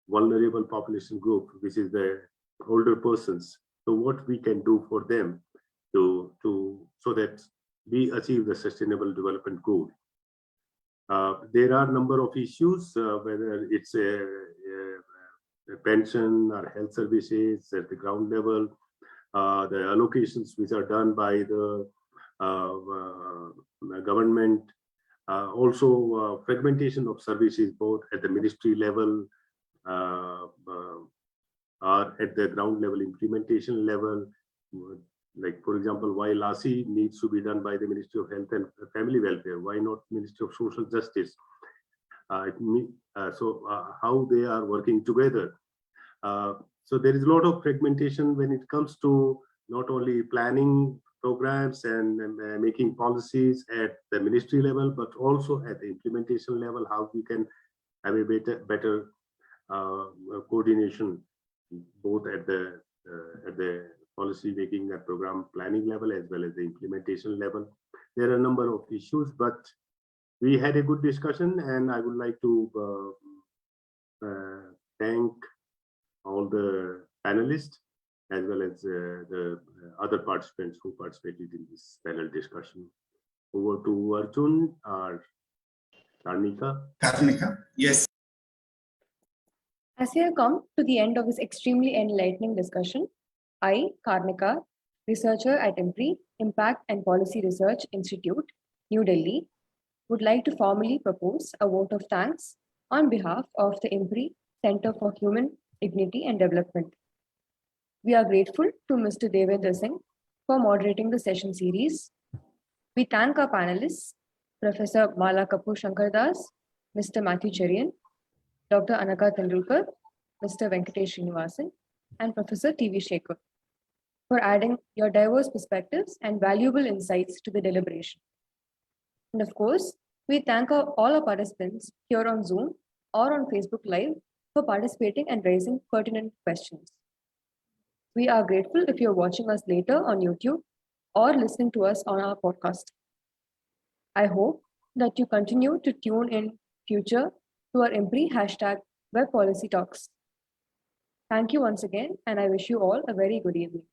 vulnerable population group, which is the older persons. So what we can do for them so that we achieve the Sustainable Development Goal. There are a number of issues, whether it's a pension or health services at the ground level, the allocations which are done by the government, also fragmentation of services both at the ministry level or at the ground level implementation level. Like, for example, while LASI needs to be done by the Ministry of Health and Family Welfare, why not Ministry of Social Justice? How they are working together. So there is a lot of fragmentation when it comes to not only planning programs and making policies at the ministry level, but also at the implementation level, how we can have a better coordination both at the policy making and program planning level as well as the implementation level. There are a number of issues, but we had a good discussion, and I would like to thank all the panelists as well as the other participants who participated in this panel discussion. Over to Arjun or Karnika. Karnika, yes. As we have come to the end of this extremely enlightening discussion, I, Karnika, researcher at IMPRI, Impact and Policy Research Institute, New Delhi, would like to formally propose a vote of thanks on behalf of the IMPRI Center for Human Dignity and Development. We are grateful to Mr. Devender Singh for moderating the session series. We thank our panelists, Professor Mala Kapur Shankardass, Mr. Mathew Cherian, Dr. Anagha Tendulkar, Mr. Venkatesh Srinivasan, and Professor T.V. Shekhar for adding your diverse perspectives and valuable insights to the deliberation. And of course, we thank all our participants here on Zoom or on Facebook Live for participating and raising pertinent questions. We are grateful if you're watching us later on YouTube or listening to us on our podcast. I hope that you continue to tune in future to our IMPRI #Web Policy Talks. Thank you once again, and I wish you all a very good evening.